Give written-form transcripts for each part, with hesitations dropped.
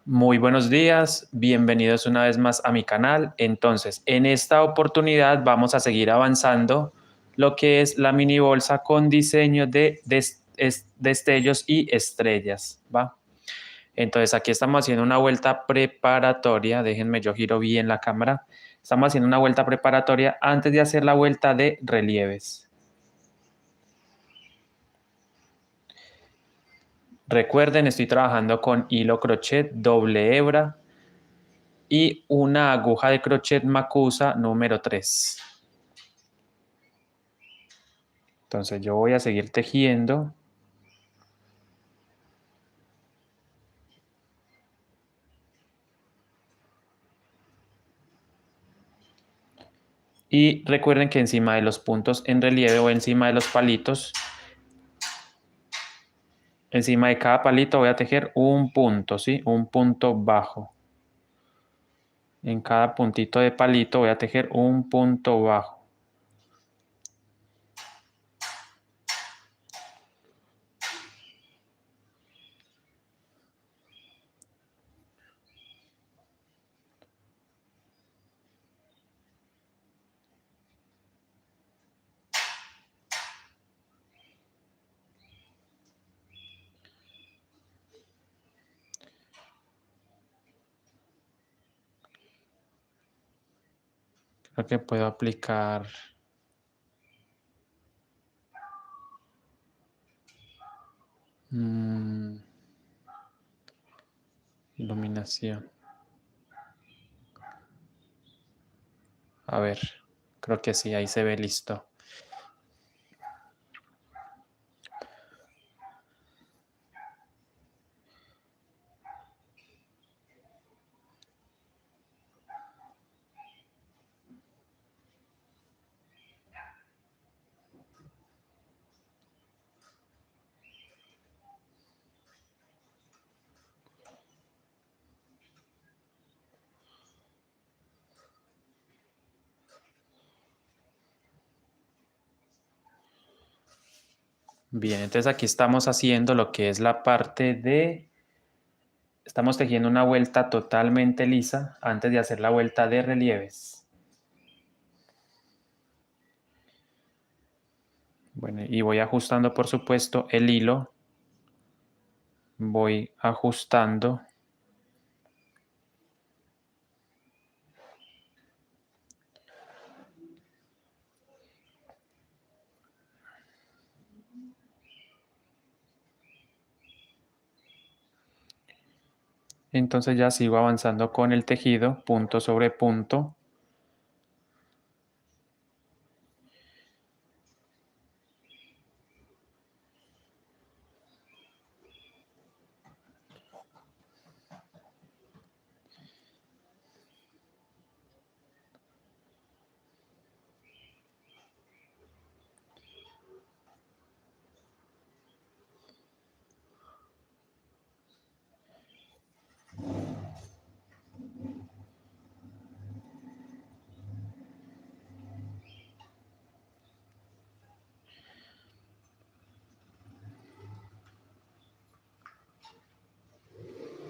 Muy buenos días, bienvenidos una vez más a mi canal. Entonces, en esta oportunidad vamos a seguir avanzando lo que es la mini bolsa con diseño de destellos y estrellas, ¿va? Entonces, aquí estamos haciendo una vuelta preparatoria. Déjenme, yo giro bien la cámara. Estamos haciendo una vuelta preparatoria antes de hacer la vuelta de relieves. Recuerden, estoy trabajando con hilo crochet doble hebra y una aguja de crochet Macusa número 3. Entonces yo voy a seguir tejiendo. Y recuerden que encima de los puntos en relieve o encima de los palitos, encima de cada palito voy a tejer un punto, ¿sí? Un punto bajo. En cada puntito de palito voy a tejer un punto bajo. Creo que puedo aplicar iluminación. A ver, creo que sí, ahí se ve listo. Bien, entonces aquí estamos haciendo lo que es la parte de... Estamos tejiendo una vuelta totalmente lisa antes de hacer la vuelta de relieves. Bueno, y voy ajustando, por supuesto, el hilo. Voy ajustando. Entonces ya sigo avanzando con el tejido, punto sobre punto.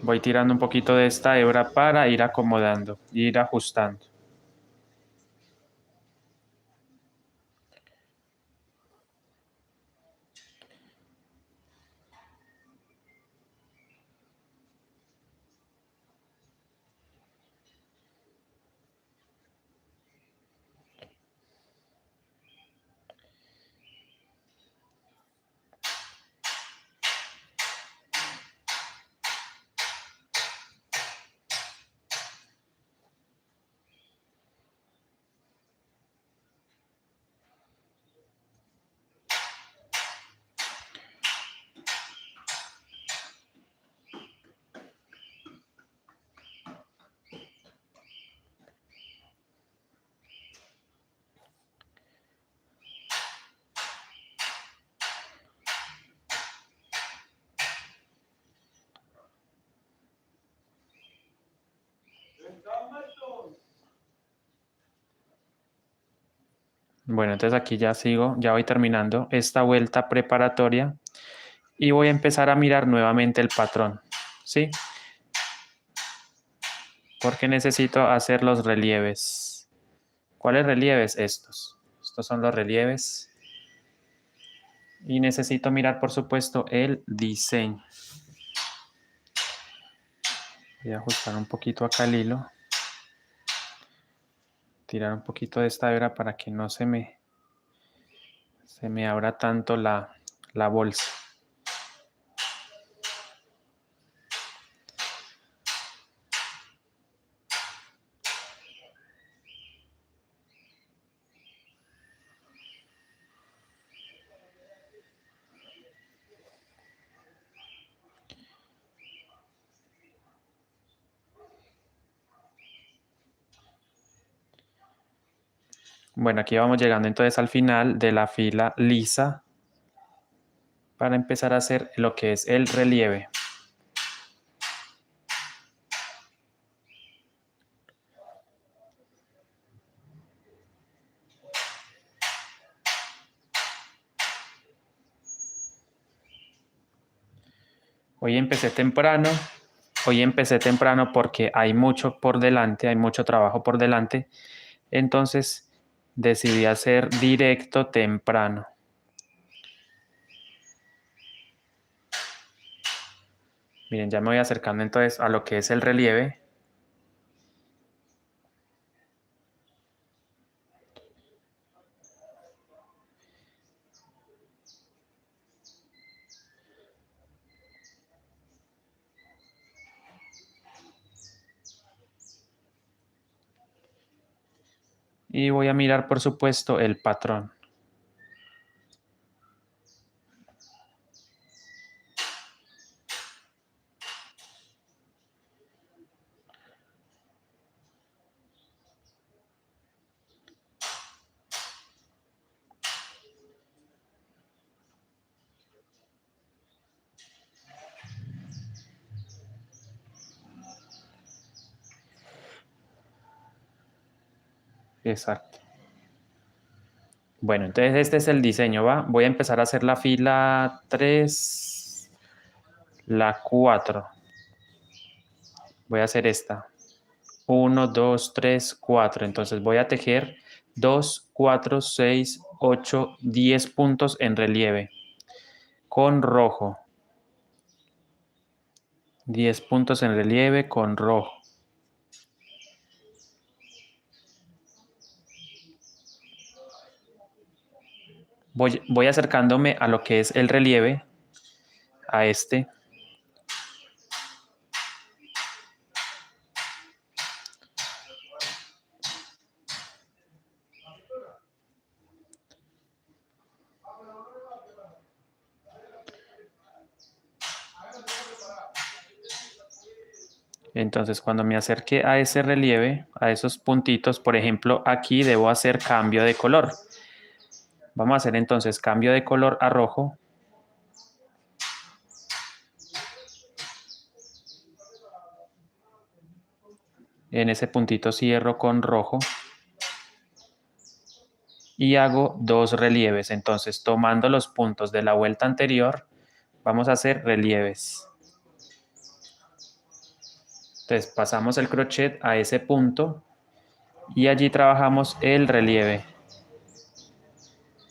Voy tirando un poquito de esta hebra para ir acomodando, ir ajustando. Bueno, entonces aquí ya sigo, ya voy terminando esta vuelta preparatoria y voy a empezar a mirar nuevamente el patrón, ¿sí? porque necesito hacer los relieves. ¿Cuáles relieves? Estos. Estos son los relieves. Y necesito mirar, por supuesto, el diseño. Voy a ajustar un poquito acá el hilo. Tirar un poquito de esta hebra para que no se me abra tanto la bolsa. Bueno, aquí vamos llegando entonces al final de la fila lisa para empezar a hacer lo que es el relieve. Hoy empecé temprano porque hay mucho por delante, hay mucho trabajo por delante, entonces decidí hacer directo temprano. Miren, ya me voy acercando entonces a lo que es el relieve. Y voy a mirar, por supuesto, el patrón. Exacto. Bueno, entonces este es el diseño, ¿va? Voy a empezar a hacer la fila 3, la 4. Voy a hacer esta. 1, 2, 3, 4. Entonces voy a tejer 2, 4, 6, 8, 10 puntos en relieve con rojo. 10 puntos en relieve con rojo. Voy acercándome a lo que es el relieve, a este. Entonces, cuando me acerque a ese relieve, a esos puntitos, por ejemplo, aquí debo hacer cambio de color. Vamos a hacer entonces cambio de color a rojo. En ese puntito cierro con rojo. Y hago 2 relieves. Entonces, tomando los puntos de la vuelta anterior, vamos a hacer relieves. Entonces, pasamos el crochet a ese punto y allí trabajamos el relieve.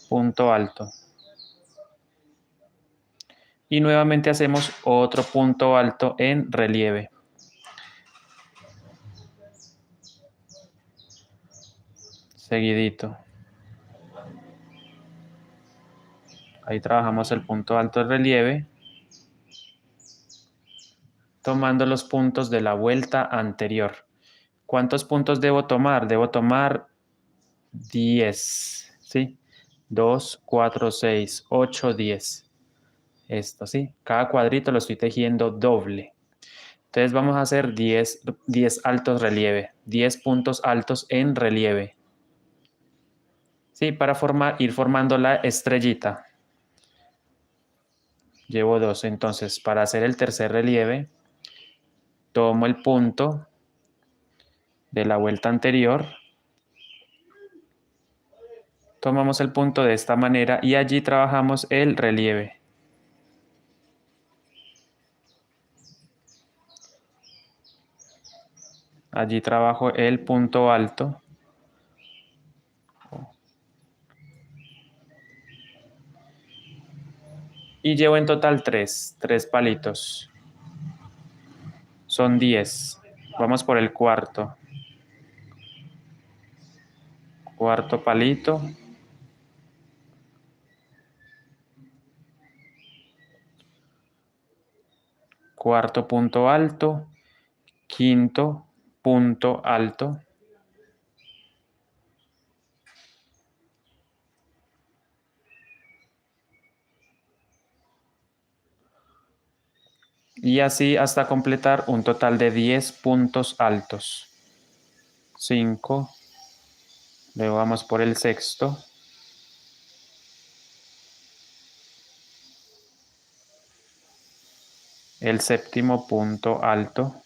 Punto alto. Y nuevamente hacemos otro punto alto en relieve. Seguidito. Ahí trabajamos el punto alto de relieve, tomando los puntos de la vuelta anterior. ¿Cuántos puntos debo tomar? Debo tomar 10, ¿sí? 2, 4, 6, 8, 10. Esto, ¿sí? Cada cuadrito lo estoy tejiendo doble. Entonces vamos a hacer 10 altos relieve, 10 puntos altos en relieve. Sí, para ir formando la estrellita. Llevo 2, entonces para hacer el tercer relieve, tomo el punto de la vuelta anterior, tomamos el punto de esta manera y allí trabajamos el relieve. Allí trabajo el punto alto. Y llevo en total tres palitos. Son 10. Vamos por el cuarto. Cuarto palito. Cuarto punto alto. Quinto punto alto. Y así hasta completar un total de 10 puntos altos. 5. Luego vamos por el sexto. El séptimo punto alto.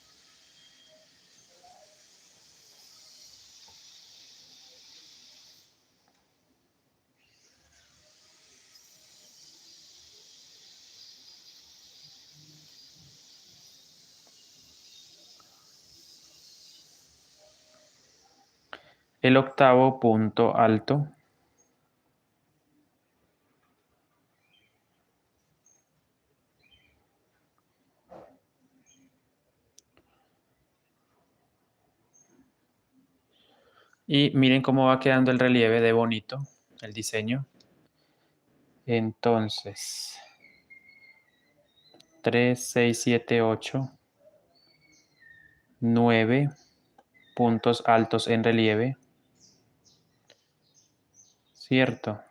El octavo punto alto. Y miren cómo va quedando el relieve de bonito, el diseño. Entonces, 3, 6, 7, 8, 9 puntos altos en relieve. ¿Cierto?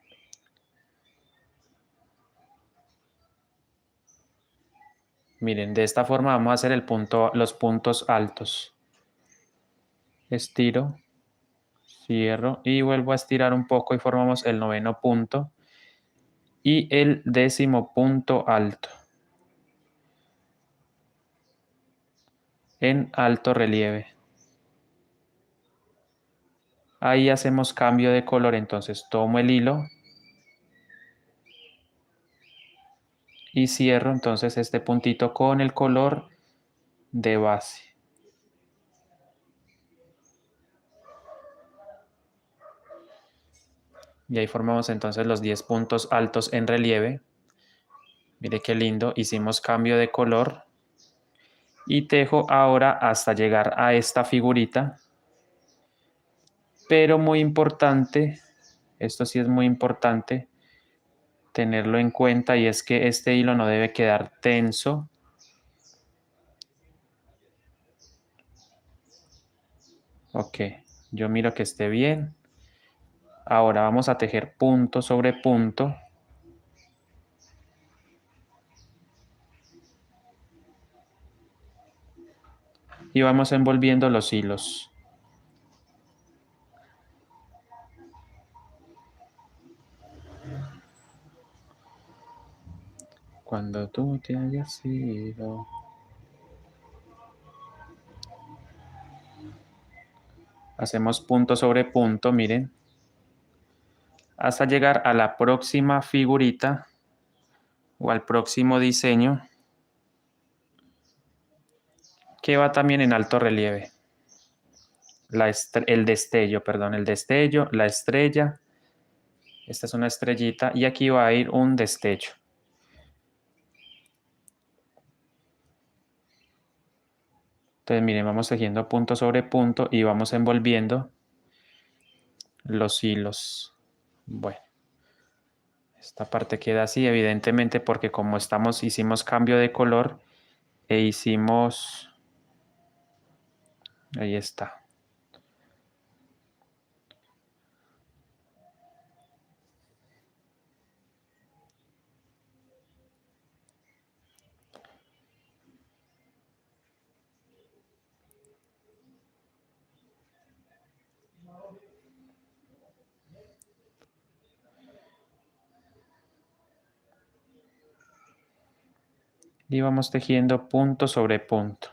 Miren, de esta forma vamos a hacer los puntos altos. Estiro, cierro y vuelvo a estirar un poco y formamos el noveno punto y el décimo punto alto en alto relieve. Ahí hacemos cambio de color, entonces tomo el hilo y cierro entonces este puntito con el color de base. Y ahí formamos entonces los 10 puntos altos en relieve. Mire qué lindo, hicimos cambio de color y tejo ahora hasta llegar a esta figurita. Pero muy importante, esto sí es muy importante tenerlo en cuenta y es que este hilo no debe quedar tenso. Ok, yo miro que esté bien. Ahora vamos a tejer punto sobre punto. Y vamos envolviendo los hilos. Cuando tú te hayas ido. Hacemos punto sobre punto, miren. Hasta llegar a la próxima figurita o al próximo diseño que va también en alto relieve. El destello, perdón, el destello, la estrella. Esta es una estrellita y aquí va a ir un destello. Entonces, miren, vamos tejiendo punto sobre punto y vamos envolviendo los hilos. Bueno, esta parte queda así, evidentemente, porque como hicimos cambio de color e hicimos... Ahí está. Y vamos tejiendo punto sobre punto.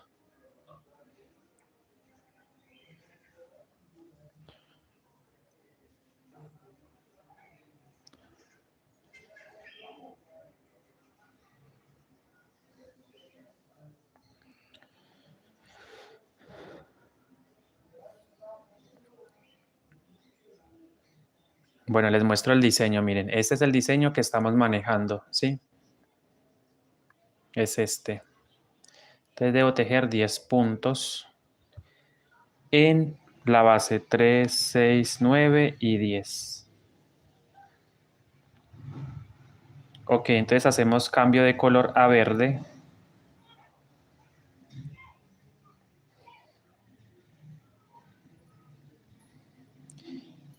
Bueno, les muestro el diseño, miren, este es el diseño que estamos manejando, ¿sí? Es este. Entonces debo tejer 10 puntos en la base 3, 6, 9 y 10. Ok, entonces hacemos cambio de color a verde.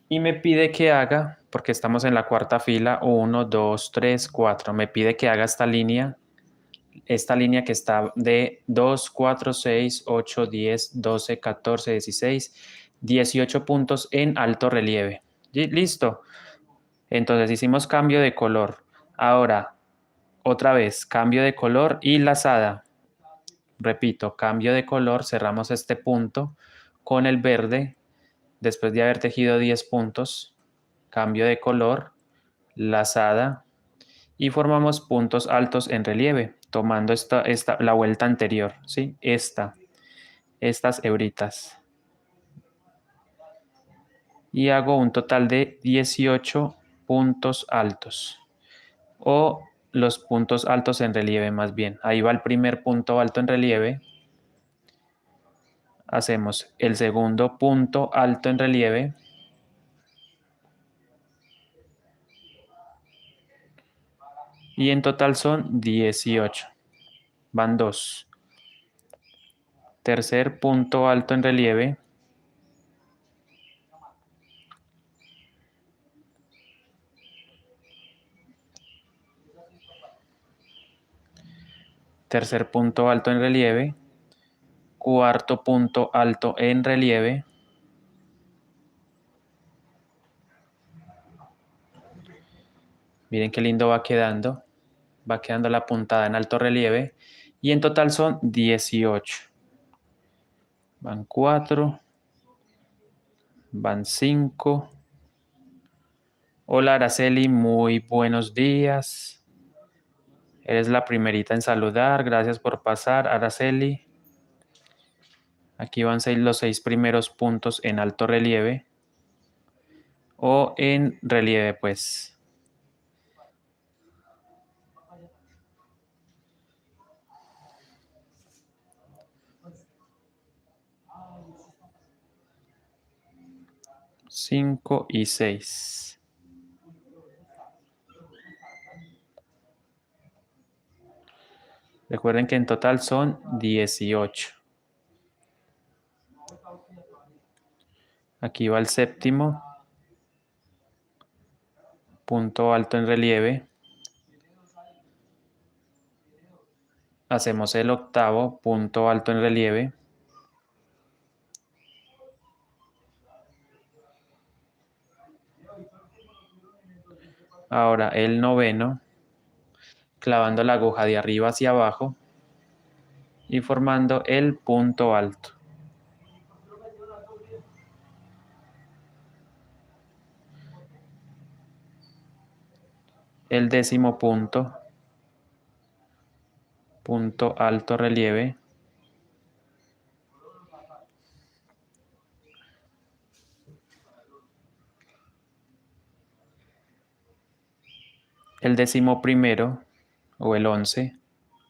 Y me pide que haga, porque estamos en la cuarta fila, 1, 2, 3, 4. Me pide que haga esta línea que está de 2, 4, 6, 8, 10, 12, 14, 16, 18 puntos en alto relieve. Listo. Entonces hicimos cambio de color. Ahora, otra vez, cambio de color y lazada. Repito, cambio de color, cerramos este punto con el verde, después de haber tejido 10 puntos, cambio de color, lazada y formamos puntos altos en relieve, tomando la vuelta anterior, ¿sí? Estas hebritas. Y hago un total de 18 puntos altos, o los puntos altos en relieve más bien. Ahí va el primer punto alto en relieve. Hacemos el segundo punto alto en relieve. Y en total son 18. Van dos. Tercer punto alto en relieve. Tercer punto alto en relieve. Cuarto punto alto en relieve. Miren qué lindo va quedando. Va quedando la puntada en alto relieve. Y en total son 18. Van 4. Van 5. Hola Araceli, muy buenos días. Eres la primerita en saludar. Gracias por pasar, Araceli. Aquí van los 6 primeros puntos en alto relieve. O en relieve, pues. Cinco y 6. Recuerden que en total son 18. Aquí va el séptimo. Punto alto en relieve. Hacemos el octavo. Punto alto en relieve. Ahora el noveno. Clavando la aguja de arriba hacia abajo. Y formando el punto alto. El décimo punto. Punto alto relieve. El décimo primero o el 11,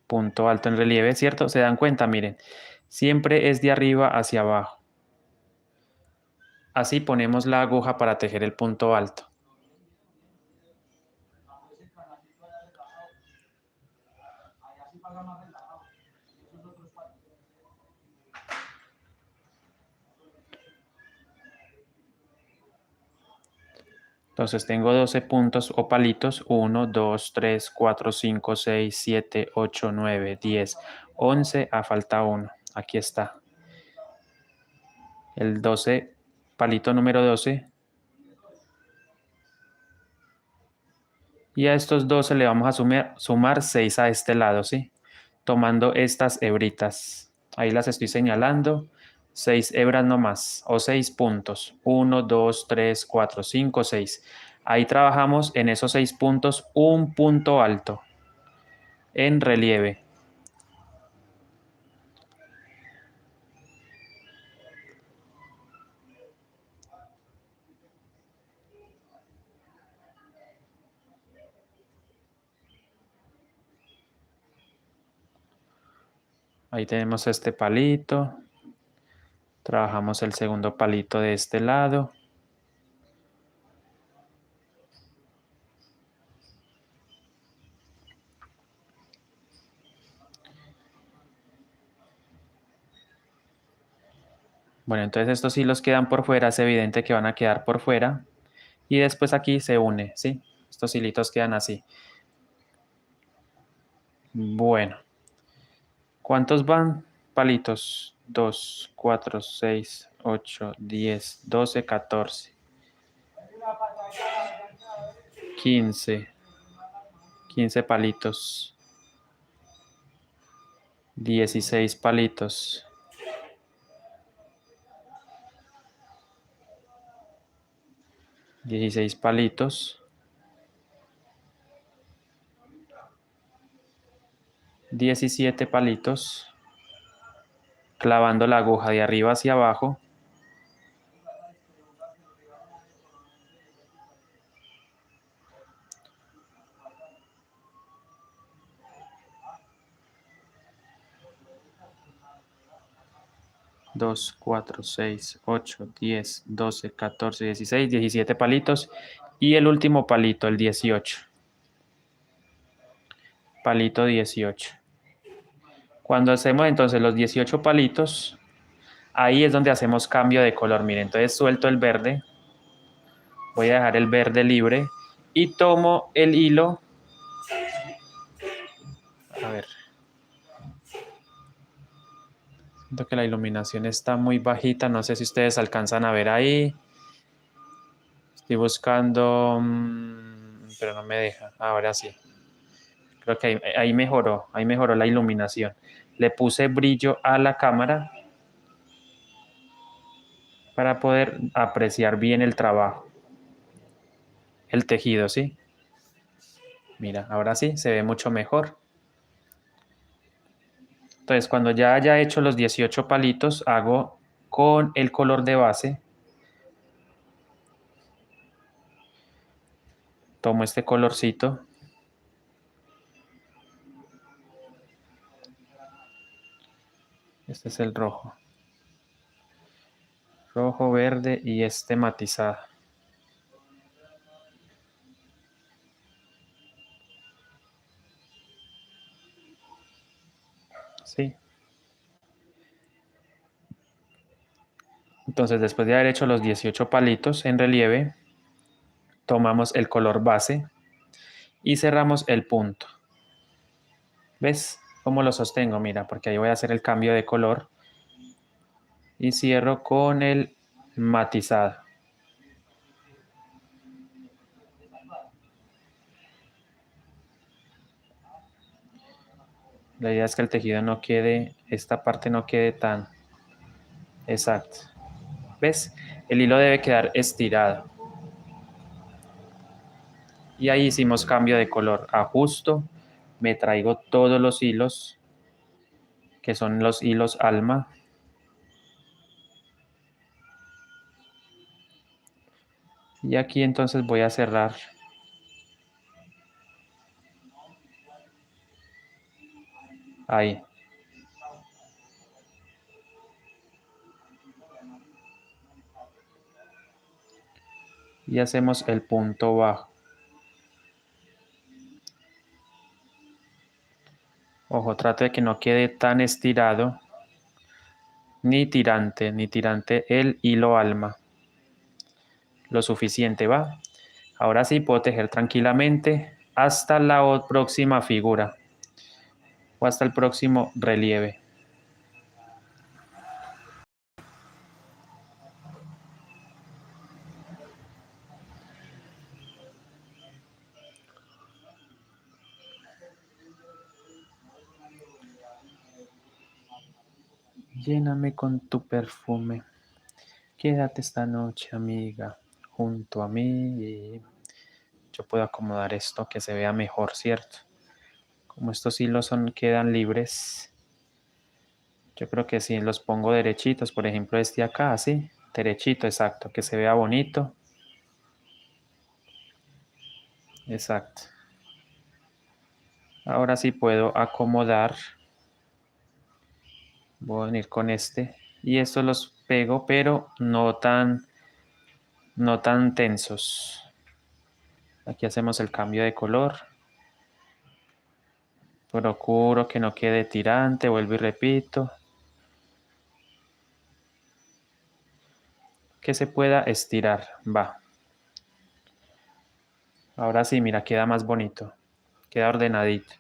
punto alto en relieve, ¿cierto? Se dan cuenta, miren, siempre es de arriba hacia abajo. Así ponemos la aguja para tejer el punto alto. Entonces tengo 12 puntos o palitos, 1, 2, 3, 4, 5, 6, 7, 8, 9, 10, 11, falta 1. Aquí está. El 12, palito número 12. Y a estos 12 le vamos a sumar 6 a este lado, ¿sí? Tomando estas hebritas. Ahí las estoy señalando. 6 hebras nomás, o 6 puntos. 1, 2, 3, 4, 5, 6. Ahí trabajamos en esos 6 puntos un punto alto en relieve. Ahí tenemos este palito. Trabajamos el segundo palito de este lado. Bueno, entonces estos hilos quedan por fuera, es evidente que van a quedar por fuera. Y después aquí se une, ¿sí? Estos hilitos quedan así. Bueno, ¿cuántos van? Palitos. 2, 4, 6, 8, 10, 12, 14, 15. 15 palitos. 16 palitos. 16 palitos. 17 palitos. Clavando la aguja de arriba hacia abajo. Dos, 4, 6, 8, 10, 12, 14, 16, 17 palitos. Y el último palito, el 18. Palito 18. Cuando hacemos entonces los 18 palitos, ahí es donde hacemos cambio de color. Miren, entonces suelto el verde. Voy a dejar el verde libre. Y tomo el hilo. A ver. Siento que la iluminación está muy bajita. No sé si ustedes alcanzan a ver ahí. Estoy buscando, pero no me deja. Ahora sí. Creo que ahí mejoró la iluminación. Le puse brillo a la cámara para poder apreciar bien el trabajo. El tejido, ¿sí? Mira, ahora sí, se ve mucho mejor. Entonces, cuando ya haya hecho los 18 palitos, hago con el color de base. Tomo este colorcito. Este es el rojo. Rojo, verde y este matizado. ¿Sí? Entonces, después de haber hecho los 18 palitos en relieve, tomamos el color base y cerramos el punto. ¿Ves cómo lo sostengo? Mira, porque ahí voy a hacer el cambio de color y cierro con el matizado. La idea es que el tejido no quede, esta parte no quede tan exacto. ¿Ves? El hilo debe quedar estirado. Y ahí hicimos cambio de color. Ajusto, me traigo todos los hilos, que son los hilos alma. Y aquí entonces voy a cerrar. Ahí. Y hacemos el punto bajo. Ojo, trato de que no quede tan estirado ni tirante el hilo alma. Lo suficiente, ¿va? Ahora sí puedo tejer tranquilamente hasta la próxima figura o hasta el próximo relieve. Lléname con tu perfume. Quédate esta noche, amiga, junto a mí. Y yo puedo acomodar esto que se vea mejor, ¿cierto? Como estos hilos quedan libres, yo creo que si los pongo derechitos, por ejemplo este acá, así, derechito, exacto, que se vea bonito. Exacto. Ahora sí puedo acomodar Voy a venir con este y estos los pego, pero no tan tensos. Aquí hacemos el cambio de color. Procuro que no quede tirante, vuelvo y repito. Que se pueda estirar, va. Ahora sí, mira, queda más bonito. Queda ordenadito.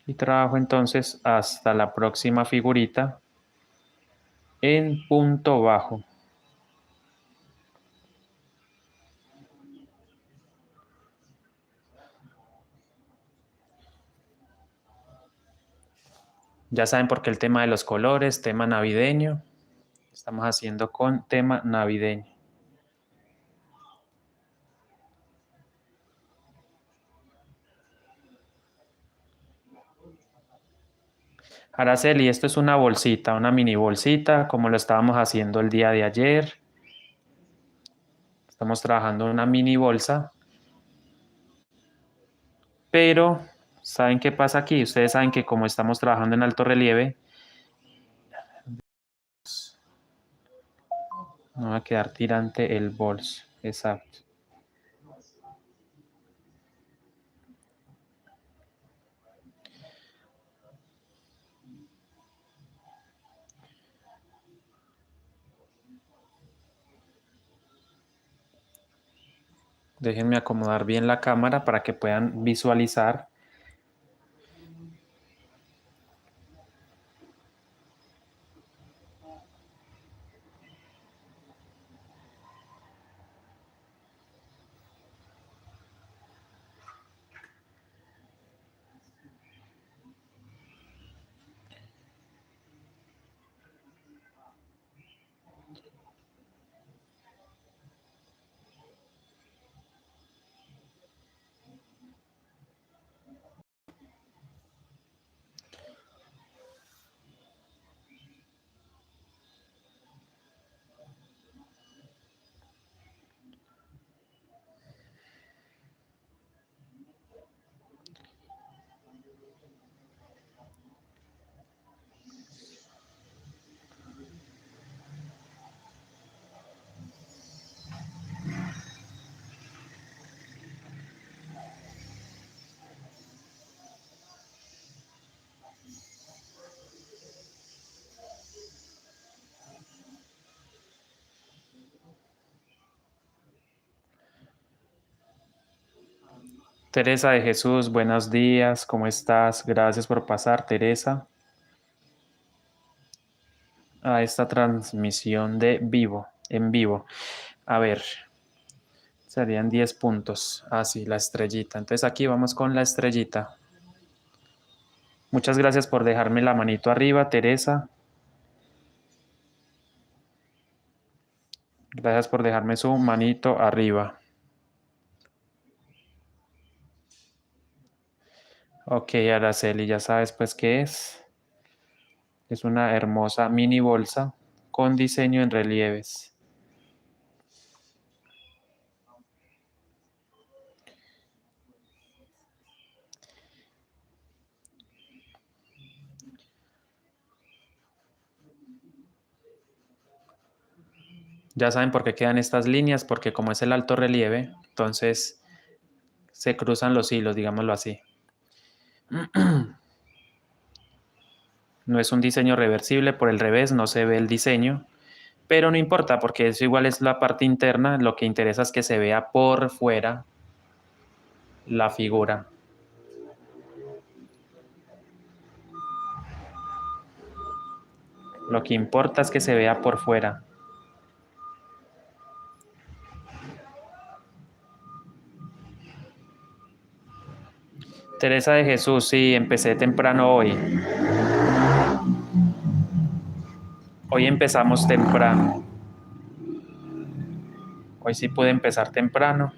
Y trabajo entonces hasta la próxima figurita en punto bajo. Ya saben por qué el tema de los colores, tema navideño. Estamos haciendo con tema navideño. Araceli, esto es una bolsita, una mini bolsita, como lo estábamos haciendo el día de ayer. Estamos trabajando en una mini bolsa. Pero, ¿saben qué pasa aquí? Ustedes saben que como estamos trabajando en alto relieve, no va a quedar tirante el bolso. Exacto. Déjenme acomodar bien la cámara para que puedan visualizar. Teresa de Jesús, buenos días, ¿cómo estás? Gracias por pasar, Teresa, a esta transmisión de vivo, en vivo. A ver, serían 10 puntos. Ah, sí, la estrellita. Entonces aquí vamos con la estrellita. Muchas gracias por dejarme la manito arriba, Teresa. Gracias por dejarme su manito arriba. Ok, Araceli, ya sabes pues qué es. Es una hermosa mini bolsa con diseño en relieves. Ya saben por qué quedan estas líneas, porque como es el alto relieve, entonces se cruzan los hilos, digámoslo así. No es un diseño reversible, por el revés no se ve el diseño, pero no importa porque eso igual es la parte interna, lo que interesa es que se vea por fuera la figura. Lo que importa es que se vea por fuera. Teresa de Jesús, sí, empecé temprano hoy. Hoy empezamos temprano. Hoy sí pude empezar temprano.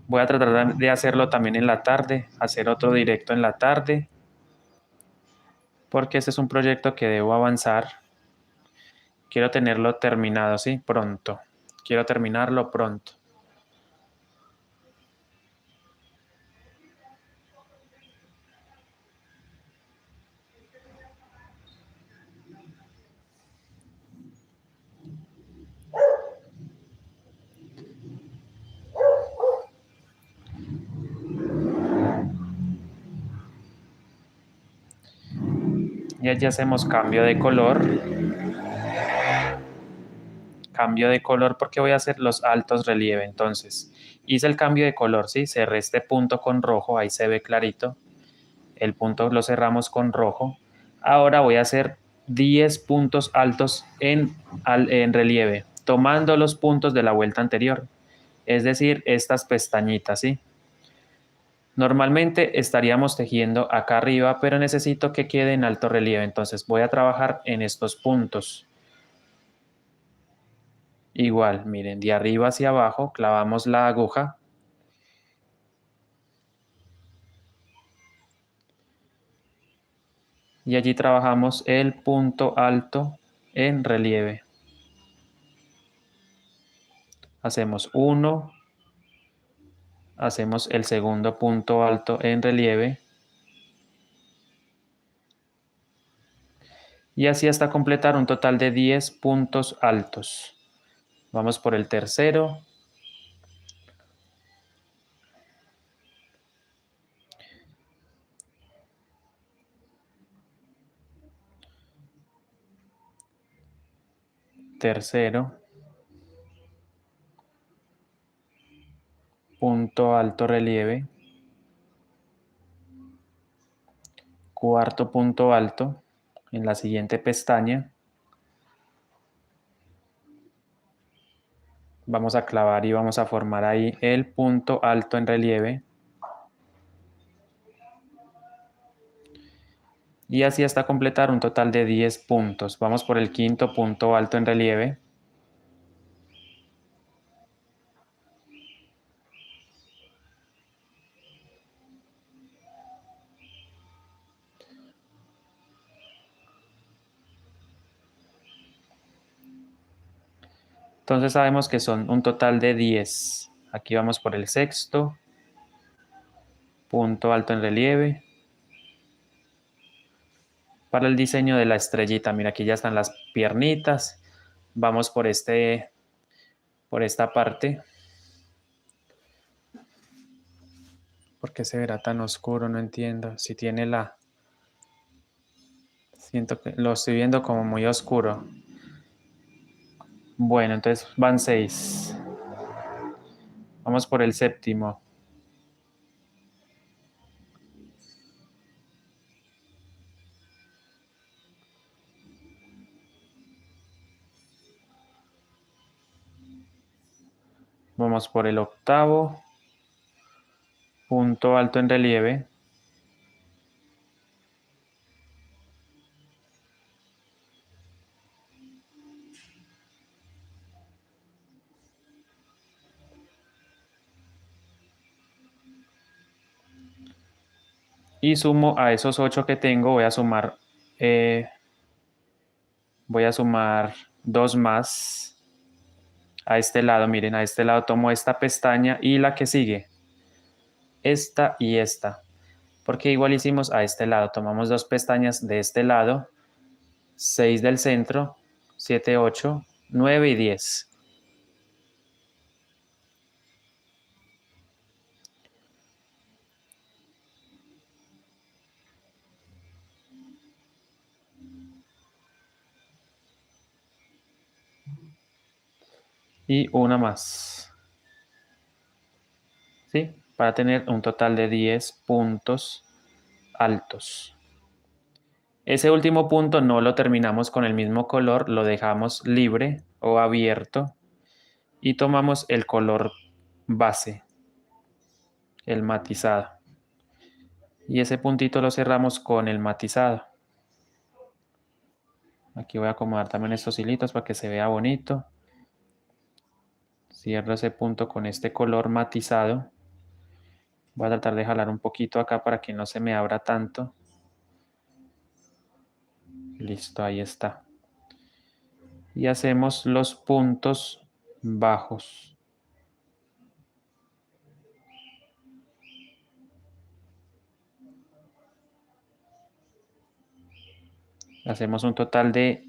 Voy a tratar de hacerlo también en la tarde, hacer otro directo en la tarde, porque este es un proyecto que debo avanzar. Quiero tenerlo terminado, sí, pronto. Quiero terminarlo pronto. Y allí hacemos cambio de color. Cambio de color porque voy a hacer los altos relieve. Entonces, hice el cambio de color, ¿sí? Cerré este punto con rojo, ahí se ve clarito. El punto lo cerramos con rojo. Ahora voy a hacer 10 puntos altos en relieve, tomando los puntos de la vuelta anterior. Es decir, estas pestañitas, ¿sí? Normalmente estaríamos tejiendo acá arriba, pero necesito que quede en alto relieve. Entonces voy a trabajar en estos puntos. Igual, miren, de arriba hacia abajo clavamos la aguja. Y allí trabajamos el punto alto en relieve. Hacemos uno, hacemos el segundo punto alto en relieve. Y así hasta completar un total de 10 puntos altos. Vamos por el tercero. Tercero. Punto alto relieve. Cuarto punto alto en la siguiente pestaña. Vamos a clavar y vamos a formar ahí el punto alto en relieve. Y así hasta completar un total de 10 puntos. Vamos por el quinto punto alto en relieve. Entonces sabemos que son un total de 10. Aquí vamos por el sexto. Punto alto en relieve. Para el diseño de la estrellita, mira, aquí ya están las piernitas. Vamos por esta parte. ¿Por qué se verá tan oscuro? No entiendo. Si tiene la... Siento que lo estoy viendo como muy oscuro. Bueno, entonces van 6. Vamos por el séptimo. Vamos por el octavo. Punto alto en relieve. Y sumo a esos 8 que tengo, voy a sumar 2 más a este lado. Miren, a este lado tomo esta pestaña y la que sigue, esta y esta. Porque igual hicimos a este lado, tomamos 2 pestañas de este lado, 6 del centro, 7, 8, 9 y 10. Y una más. ¿Sí? Para tener un total de 10 puntos altos. Ese último punto no lo terminamos con el mismo color, lo dejamos libre o abierto y tomamos el color base, el matizado. Y ese puntito lo cerramos con el matizado. Aquí voy a acomodar también estos hilitos para que se vea bonito. Cierro ese punto con este color matizado. Voy a tratar de jalar un poquito acá para que no se me abra tanto. Listo, ahí está. Y hacemos los puntos bajos. Hacemos un total de,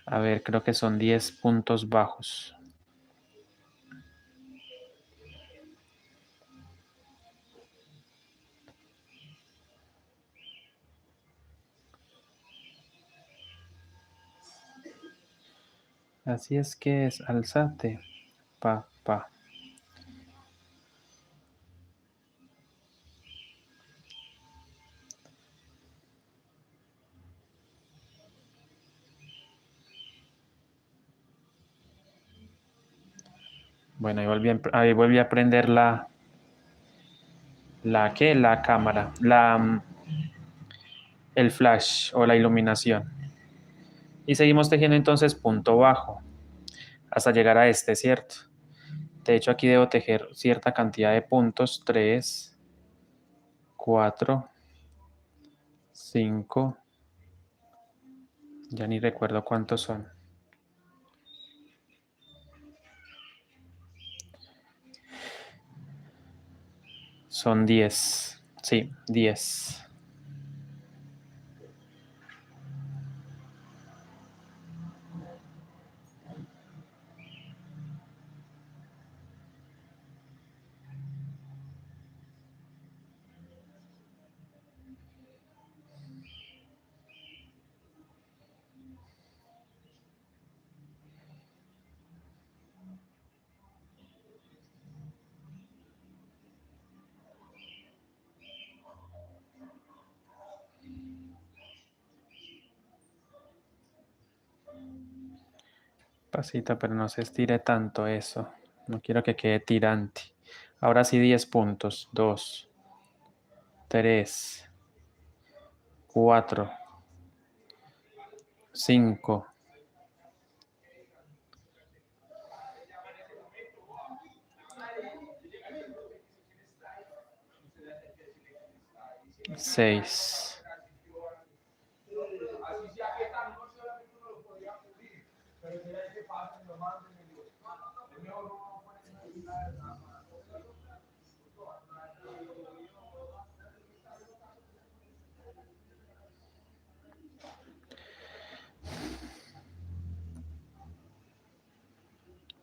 a ver, creo que son 10 puntos bajos. Así es que es, alzate, papá. Bueno, ahí volví a prender la cámara, el flash o la iluminación. Y seguimos tejiendo entonces punto bajo hasta llegar a este, ¿cierto? De hecho, aquí debo tejer cierta cantidad de puntos, 3, 4, 5, ya ni recuerdo cuántos son. Son 10, sí, 10. Pasito, pero no se estire tanto eso. No quiero que quede tirante. Ahora sí 10 puntos. 2, 3, 4, 5, 6.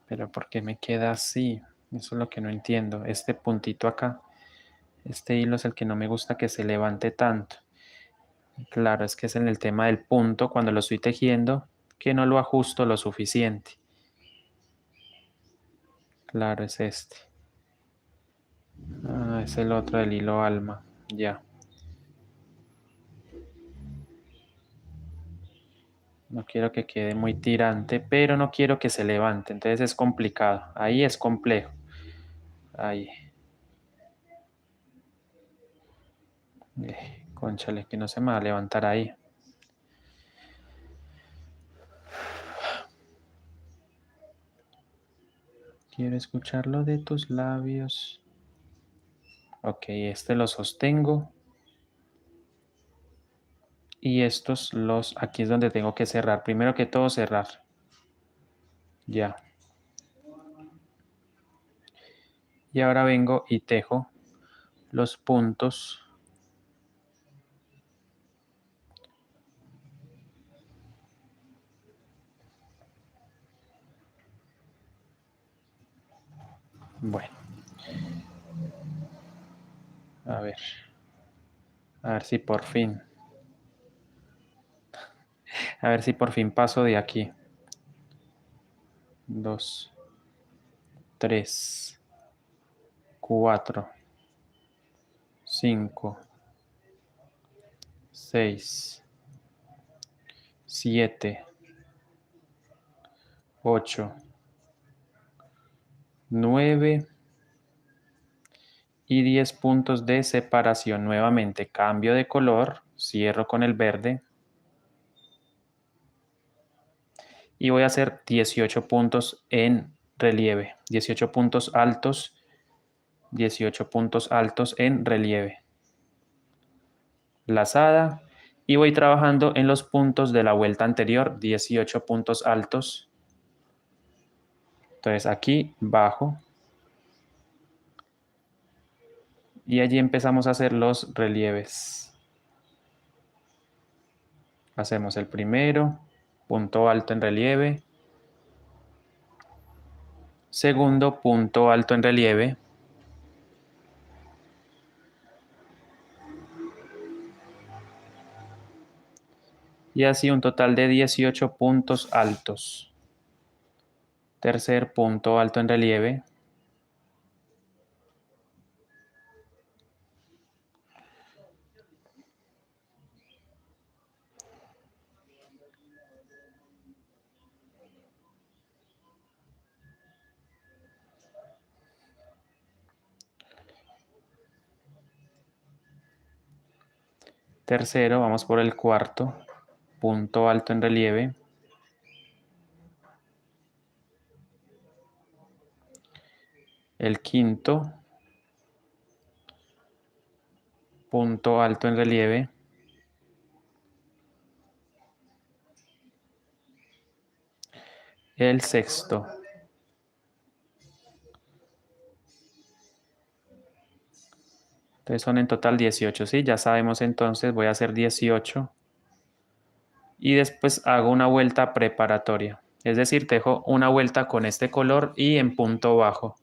Pero ¿por qué me queda así? Eso es lo que no entiendo. Este puntito acá, este hilo es el que no me gusta que se levante tanto. Claro, es que es en el tema del punto cuando lo estoy tejiendo que no lo ajusto lo suficiente. Claro, es este. Ah, es el otro del hilo alma. Ya. No quiero que quede muy tirante, pero no quiero que se levante. Entonces es complicado. Ahí es complejo. Ahí. Cónchale, que no se me va a levantar ahí. Quiero escucharlo de tus labios. Ok, este lo sostengo. Y estos aquí es donde tengo que cerrar. Primero que todo cerrar. Ya. Y ahora vengo y tejo los puntos. Bueno, a ver. A ver si por fin. A ver si por fin paso de aquí. 2, 3, 4, 5, 6, 7, 8, 9 y 10 puntos de separación. Nuevamente cambio de color, cierro con el verde y voy a hacer 18 puntos en relieve, 18 puntos altos, 18 puntos altos en relieve. Lazada y voy trabajando en los puntos de la vuelta anterior, 18 puntos altos. Entonces aquí bajo y allí empezamos a hacer los relieves. Hacemos el primero, punto alto en relieve. Segundo, punto alto en relieve. Y así un total de 18 puntos altos. Tercer punto alto en relieve. Tercero, vamos por el cuarto punto alto en relieve. El quinto punto alto en relieve. El sexto. Entonces son en total 18, ¿sí? Ya sabemos entonces, voy a hacer 18 y después hago una vuelta preparatoria. Es decir, tejo una vuelta con este color y en punto bajo.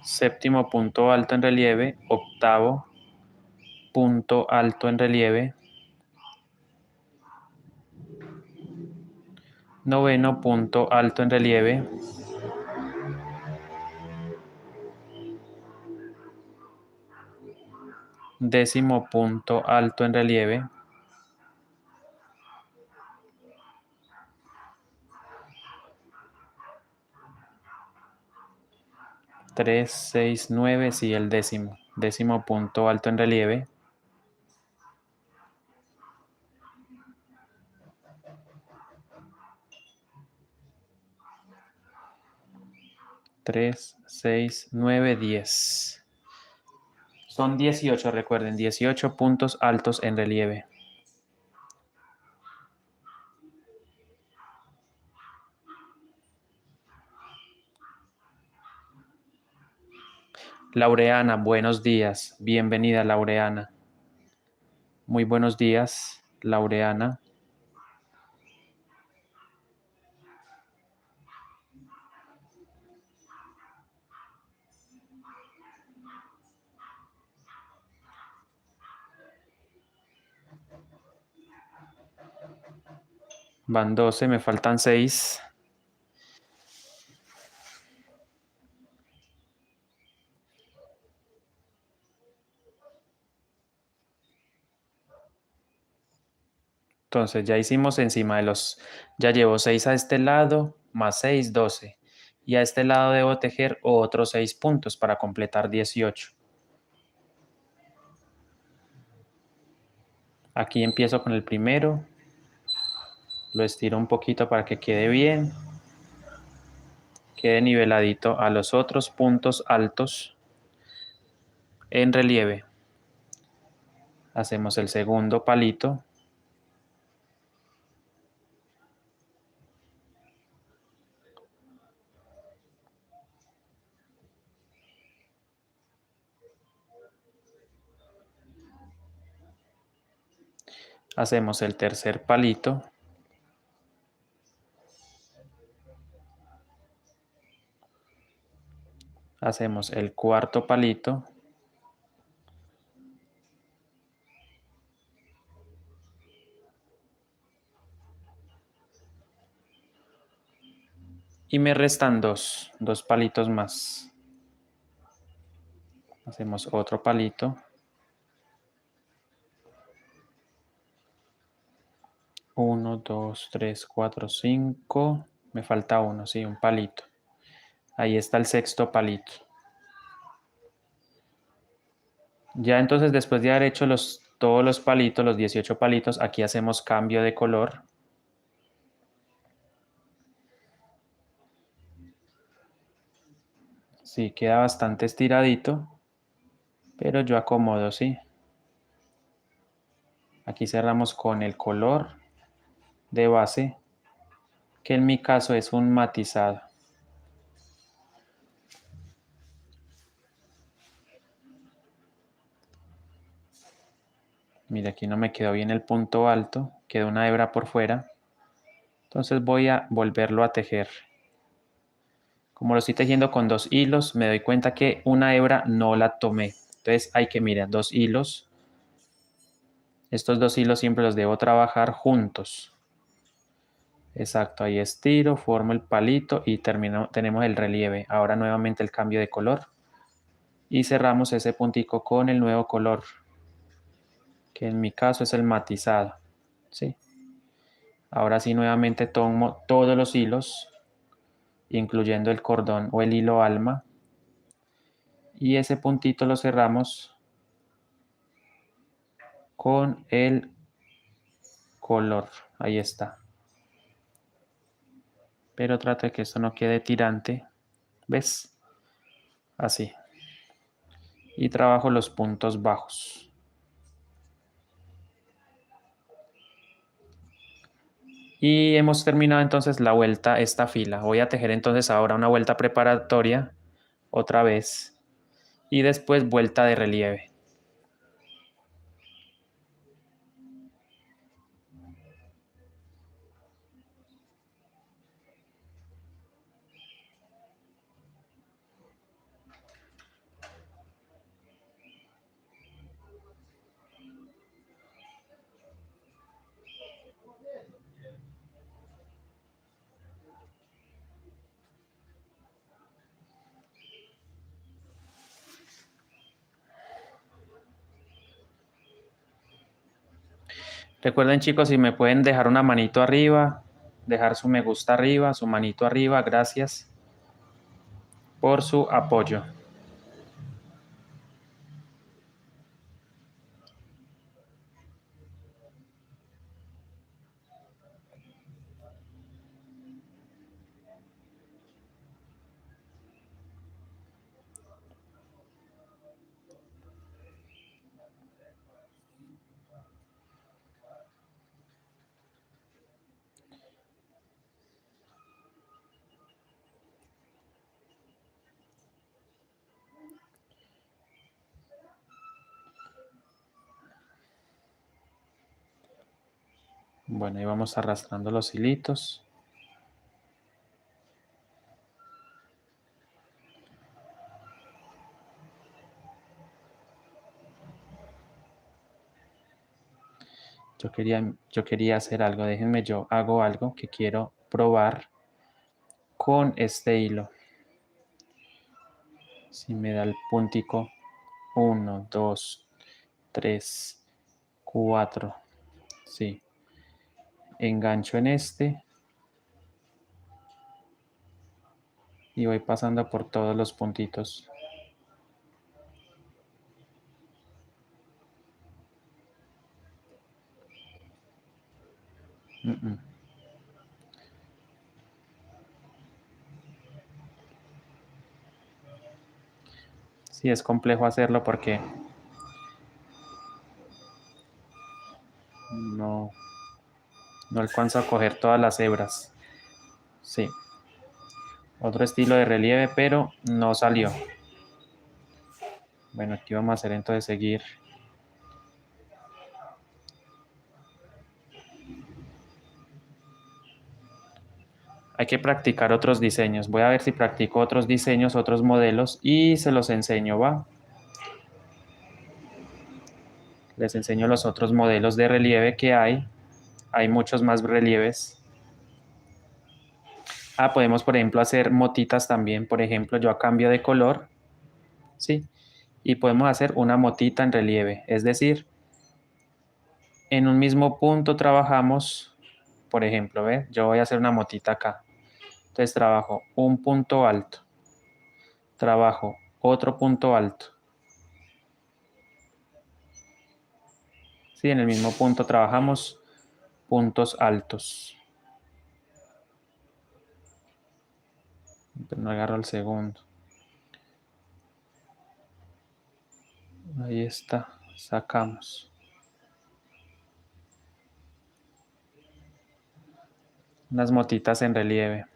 Séptimo punto alto en relieve, octavo punto alto en relieve, noveno punto alto en relieve, décimo punto alto en relieve, 3, 6, 9, sí, el décimo punto alto en relieve, 3, 6, 9, 10. Son 18, recuerden, 18 puntos altos en relieve. Laureana, buenos días. Bienvenida, Laureana. Muy buenos días, Laureana. Van 12, me faltan 6. Entonces ya hicimos encima de los, ya llevo 6 a este lado, más 6, 12. Y a este lado debo tejer otros 6 puntos para completar 18. Aquí empiezo con el primero, lo estiro un poquito para que quede bien, quede niveladito a los otros puntos altos en relieve. Hacemos el segundo palito. Hacemos el tercer palito. Hacemos el cuarto palito. Y me restan dos palitos más. Hacemos otro palito. 1, 2, 3, 4, 5. Me falta uno, sí, un palito. Ahí está el sexto palito. Ya entonces después de haber hecho todos los palitos, los 18 palitos, aquí hacemos cambio de color. Sí, queda bastante estiradito, pero yo acomodo, sí. Aquí cerramos con el color de base, que en mi caso es un matizado. Mira, aquí no me quedó bien el punto alto, quedó una hebra por fuera. Entonces voy a volverlo a tejer Como lo estoy tejiendo con 2 hilos, me doy cuenta que una hebra no la tomé. Entonces hay que, mirar, 2 hilos. Estos 2 hilos siempre los debo trabajar juntos. Exacto, ahí estiro, formo el palito y tenemos el relieve. Ahora nuevamente el cambio de color. Y cerramos ese puntico con el nuevo color, que en mi caso es el matizado. ¿Sí? Ahora sí nuevamente tomo todos los hilos, incluyendo el cordón o el hilo alma. Y ese puntito lo cerramos con el color. Ahí está. Pero trato de que esto no quede tirante. ¿Ves? Así. Y trabajo los puntos bajos. Y hemos terminado entonces la vuelta, esta fila. Voy a tejer entonces ahora una vuelta preparatoria, otra vez, y después vuelta de relieve. Recuerden chicos, si me pueden dejar una manito arriba, dejar su me gusta arriba, su manito arriba, gracias por su apoyo. Bueno, ahí vamos arrastrando los hilitos. Yo quería hacer algo, déjenme yo hago algo que quiero probar con este hilo. Si me da el puntico, 1, 2, 3, 4, sí. Engancho en este y voy pasando por todos los puntitos. Sí, es complejo hacerlo porque no, no alcanzo a coger todas las hebras. Sí, otro estilo de relieve, pero no salió. Bueno, aquí vamos a hacer entonces seguir. Hay que practicar otros diseños. Voy a ver si practico otros diseños, otros modelos y se los enseño, ¿va? Les enseño los otros modelos de relieve que hay. Hay muchos más relieves. Ah, podemos, por ejemplo, hacer motitas también. Por ejemplo, yo a cambio de color, ¿sí? Y podemos hacer una motita en relieve. Es decir, en un mismo punto trabajamos, por ejemplo, ¿ve? Yo voy a hacer una motita acá. Entonces trabajo un punto alto. Trabajo otro punto alto. Sí, en el mismo punto trabajamos puntos altos. Pero no agarro el segundo. Ahí está. Sacamos. Unas motitas en relieve.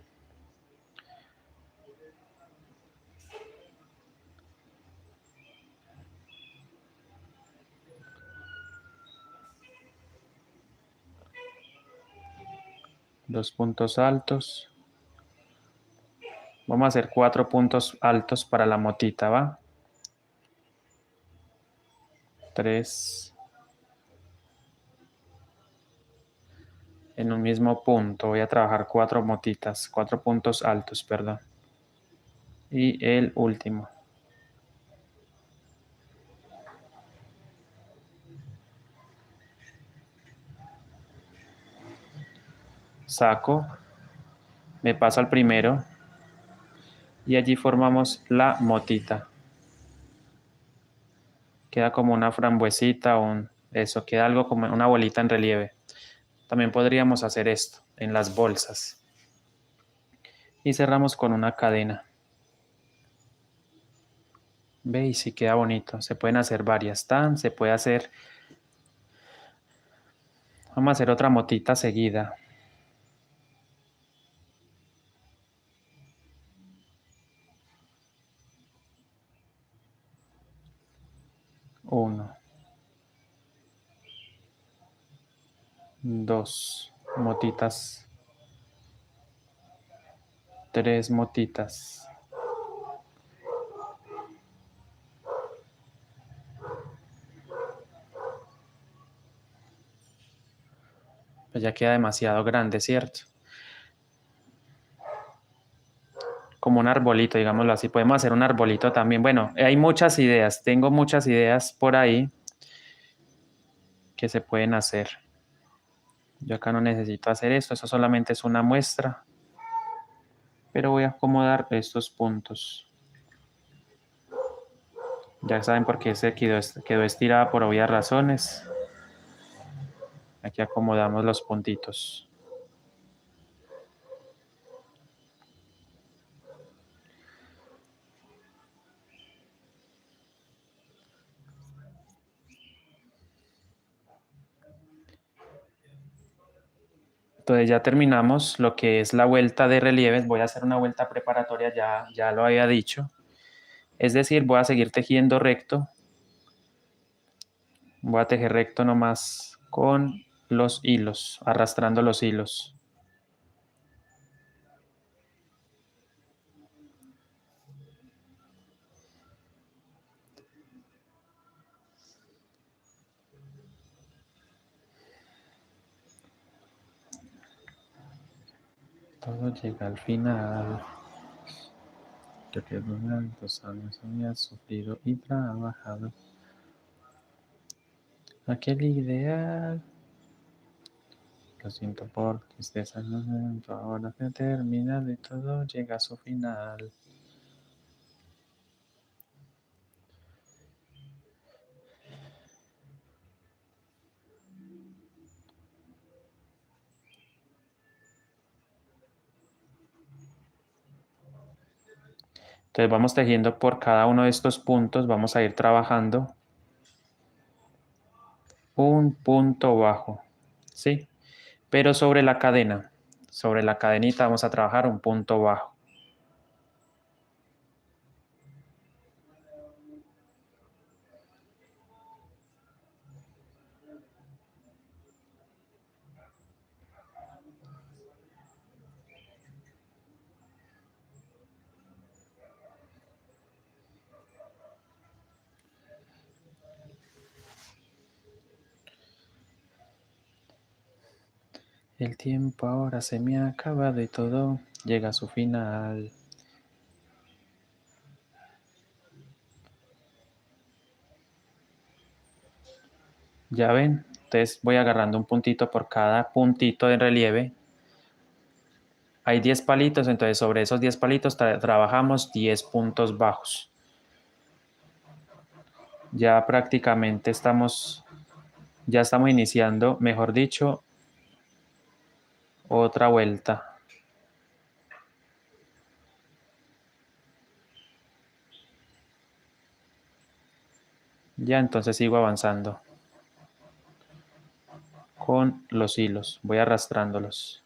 Dos puntos altos. Vamos a hacer 4 puntos altos para la motita, ¿va? 3 en un mismo punto. Voy a trabajar 4 motitas, 4 puntos altos, perdón. Y el último. Saco, me paso al primero y allí formamos la motita. Queda como una frambuesita o eso, queda algo como una bolita en relieve. También podríamos hacer esto en las bolsas. Y cerramos con una cadena. Ve y sí queda bonito. Se pueden hacer varias tan, se puede hacer. Vamos a hacer otra motita seguida. Uno, dos motitas, tres motitas. Pues ya queda demasiado grande, ¿cierto? Como un arbolito, digámoslo así. Podemos hacer un arbolito también. Bueno, hay muchas ideas. Tengo muchas ideas por ahí que se pueden hacer. Yo acá no necesito hacer esto. Eso solamente es una muestra. Pero voy a acomodar estos puntos. Ya saben por qué se quedó estirada por obvias razones. Aquí acomodamos los puntitos. Entonces ya terminamos lo que es la vuelta de relieves. Voy a hacer una vuelta preparatoria, ya lo había dicho. Es decir, voy a seguir tejiendo recto. Voy a tejer recto nomás con los hilos, arrastrando los hilos. Todo llega al final. Yo que durante 2 años había sufrido y trabajado. Aquel ideal. Lo siento por tristeza, ahora se termina y todo llega a su final. Entonces vamos tejiendo por cada uno de estos puntos, vamos a ir trabajando un punto bajo, ¿sí? Pero sobre la cadenita vamos a trabajar un punto bajo. El tiempo ahora se me ha acabado y todo llega a su final. Ya ven, entonces voy agarrando un puntito por cada puntito de relieve. Hay 10 palitos, entonces sobre esos 10 palitos trabajamos 10 puntos bajos. Ya prácticamente ya estamos iniciando, mejor dicho, otra vuelta. Ya entonces sigo avanzando con los hilos, voy arrastrándolos.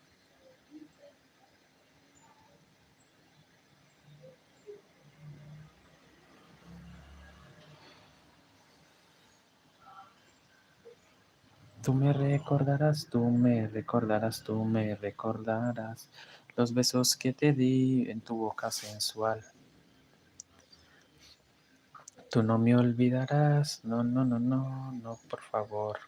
Tú me recordarás, tú me recordarás, tú me recordarás los besos que te di en tu boca sensual. Tú no me olvidarás, no, no, no, no, no, por favor.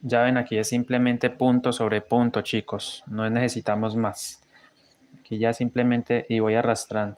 Ya ven, aquí es simplemente punto sobre punto, chicos. No necesitamos más. Aquí ya simplemente, y voy arrastrando.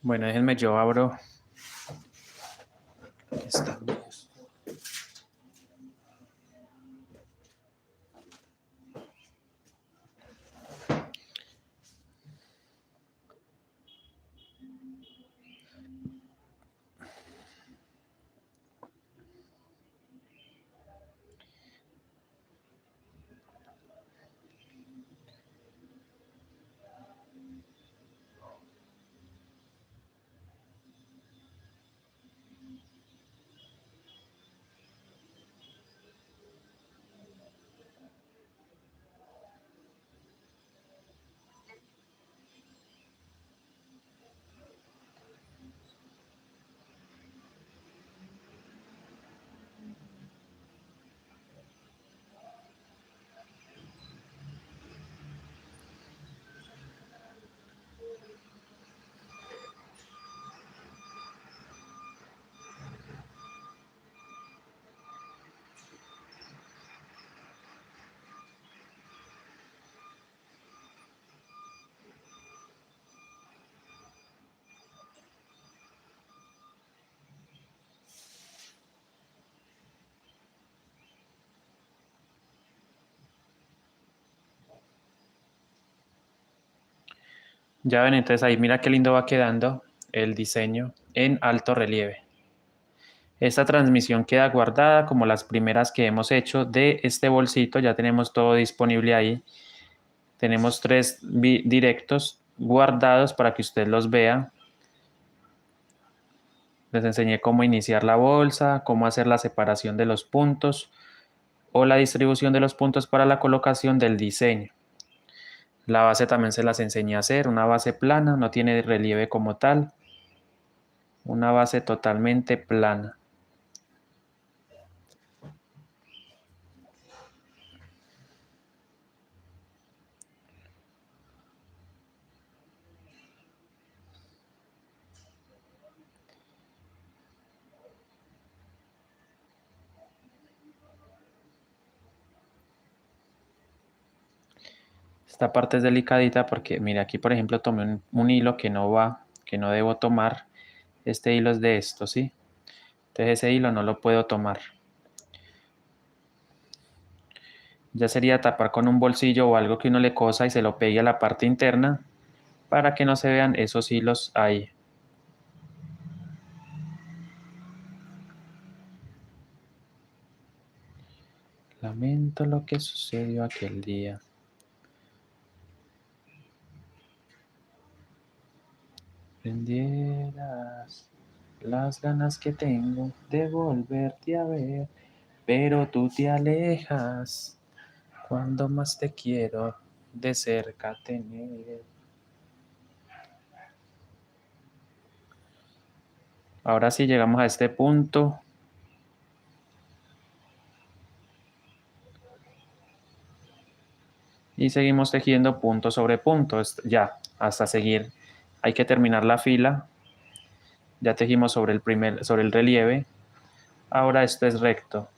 Bueno, déjenme yo abro. Está bien. Ya ven, entonces ahí mira qué lindo va quedando el diseño en alto relieve. Esta transmisión queda guardada como las primeras que hemos hecho de este bolsito. Ya tenemos todo disponible ahí. Tenemos 3 directos guardados para que usted los vea. Les enseñé cómo iniciar la bolsa, cómo hacer la separación de los puntos o la distribución de los puntos para la colocación del diseño. La base también se las enseñé a hacer, una base plana, no tiene relieve como tal, una base totalmente plana. Esta parte es delicadita porque, mire, aquí por ejemplo tomé un hilo que no va, que no debo tomar. Este hilo es de esto, ¿sí? Entonces ese hilo no lo puedo tomar. Ya sería tapar con un bolsillo o algo que uno le cosa y se lo pegue a la parte interna para que no se vean esos hilos ahí. Lamento lo que sucedió aquel día. Prendieras las ganas que tengo de volverte a ver, pero tú te alejas cuando más te quiero de cerca tener. Ahora sí llegamos a este punto. Y seguimos tejiendo punto sobre punto, ya, hasta seguir. Hay que terminar la fila. Ya tejimos sobre el relieve. Ahora esto es recto.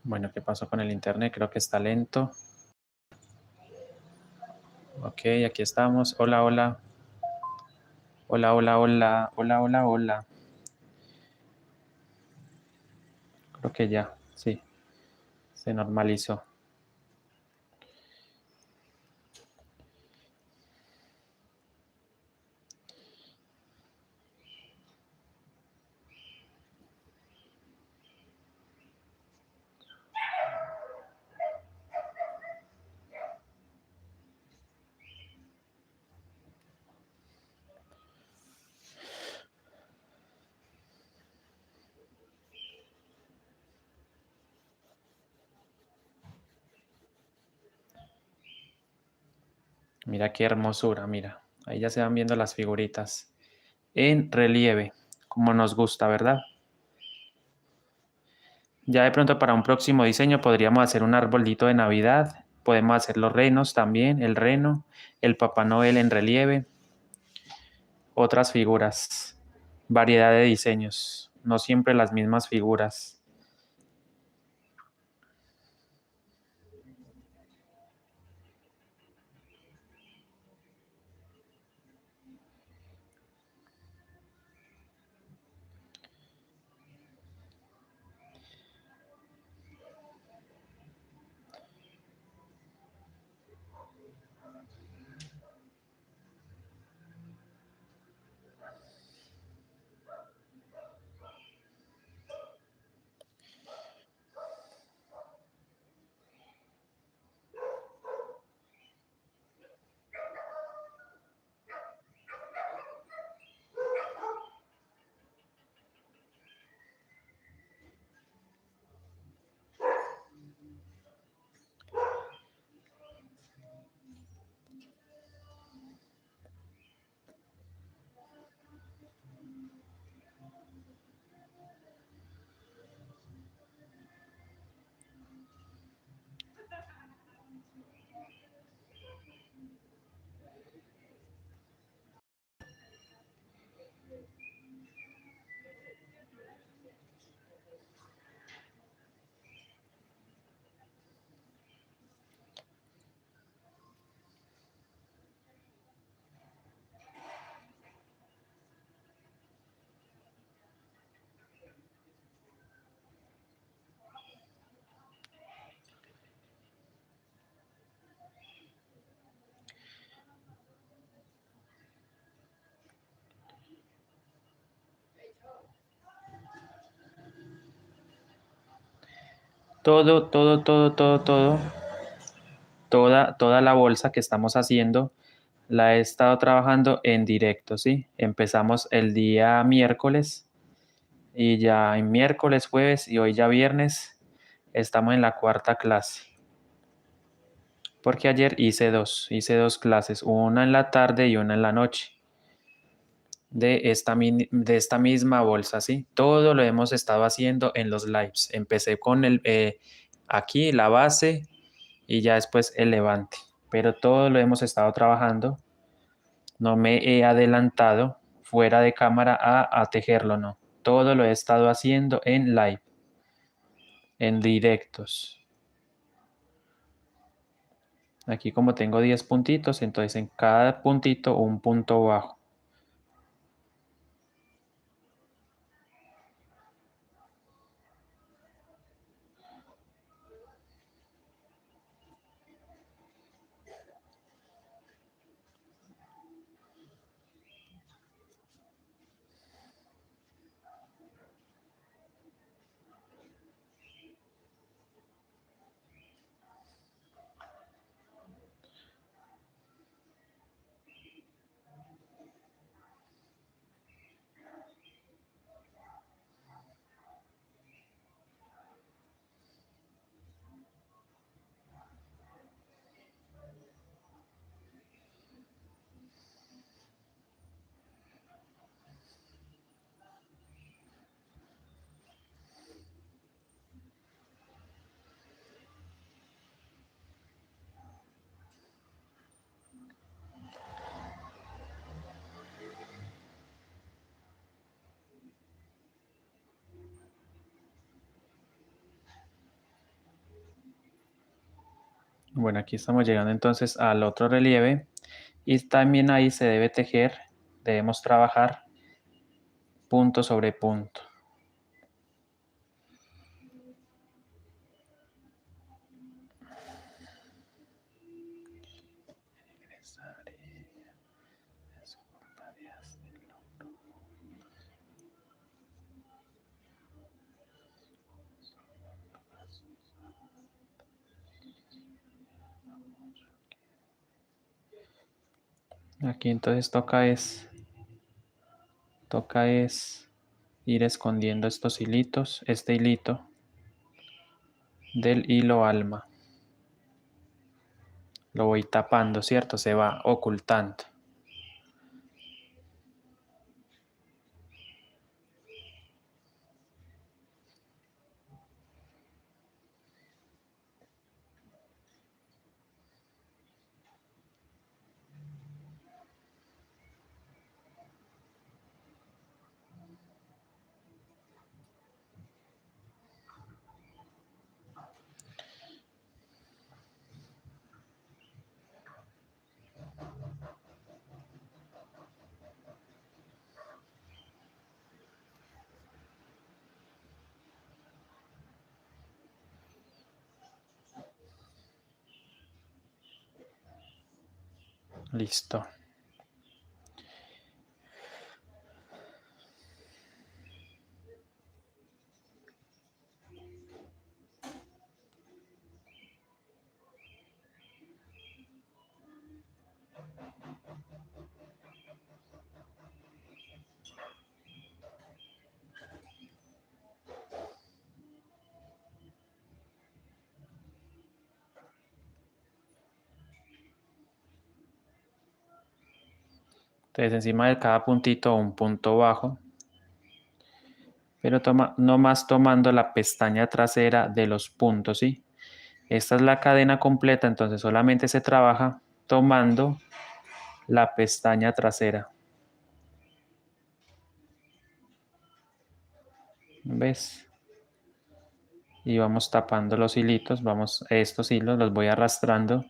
Bueno, ¿qué pasó con el internet? Creo que está lento. Ok, aquí estamos. Hola, hola. Hola, hola, hola. Hola, hola, hola. Creo que ya, sí. Se normalizó. Mira qué hermosura, mira. Ahí ya se van viendo las figuritas. En relieve, como nos gusta, ¿verdad? Ya de pronto para un próximo diseño podríamos hacer un arbolito de Navidad. Podemos hacer los renos también, el reno, el Papá Noel en relieve, otras figuras, variedad de diseños, no siempre las mismas figuras. Todo, toda la bolsa que estamos haciendo la he estado trabajando en directo, ¿sí? Empezamos el día miércoles y ya en miércoles, jueves y hoy ya viernes estamos en la cuarta clase. Porque ayer hice dos clases, una en la tarde y una en la noche de esta misma bolsa, ¿sí? Todo lo hemos estado haciendo en los lives. Empecé con aquí la base y ya después el levante, pero todo lo hemos estado trabajando. No me he adelantado fuera de cámara a tejerlo, no. Todo lo he estado haciendo en live, en directos. Aquí como tengo 10 puntitos, entonces en cada puntito un punto bajo. Bueno, aquí estamos llegando entonces al otro relieve y también ahí se debe tejer, debemos trabajar punto sobre punto. Aquí entonces toca es ir escondiendo estos hilitos, este hilito del hilo alma. Lo voy tapando, ¿cierto? Se va ocultando. Listo. Entonces encima de cada puntito un punto bajo, pero no más tomando la pestaña trasera de los puntos, ¿sí? Esta es la cadena completa, entonces solamente se trabaja tomando la pestaña trasera. ¿Ves? Y vamos tapando los hilitos, estos hilos los voy arrastrando,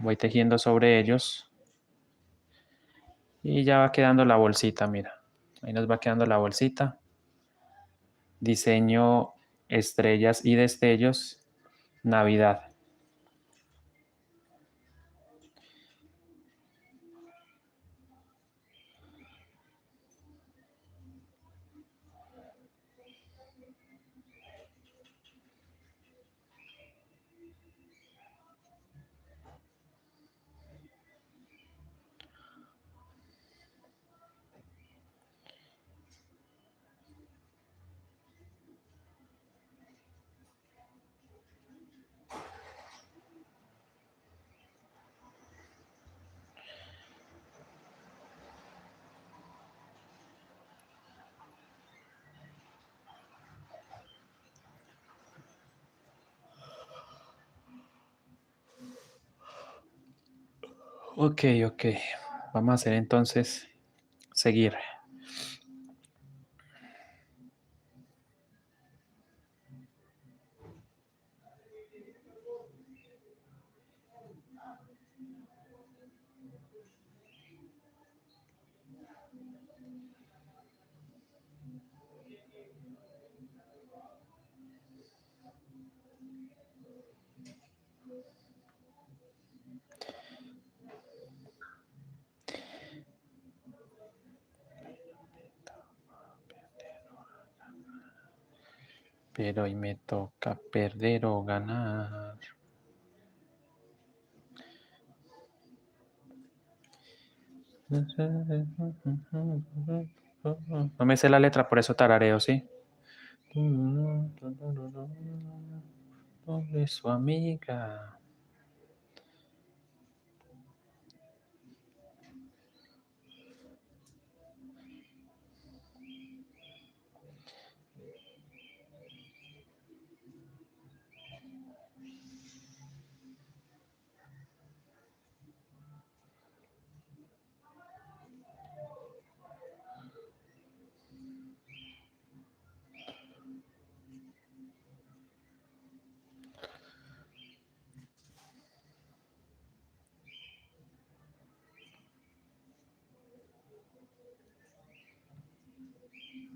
voy tejiendo sobre ellos y ya va quedando la bolsita, mira. Ahí nos va quedando la bolsita. Diseño estrellas y destellos, Navidad. Ok. Vamos a hacer entonces, seguir. pero hoy me toca perder o ganar. No me sé la letra, por eso tarareo, ¿sí? ¿Dónde es su amiga?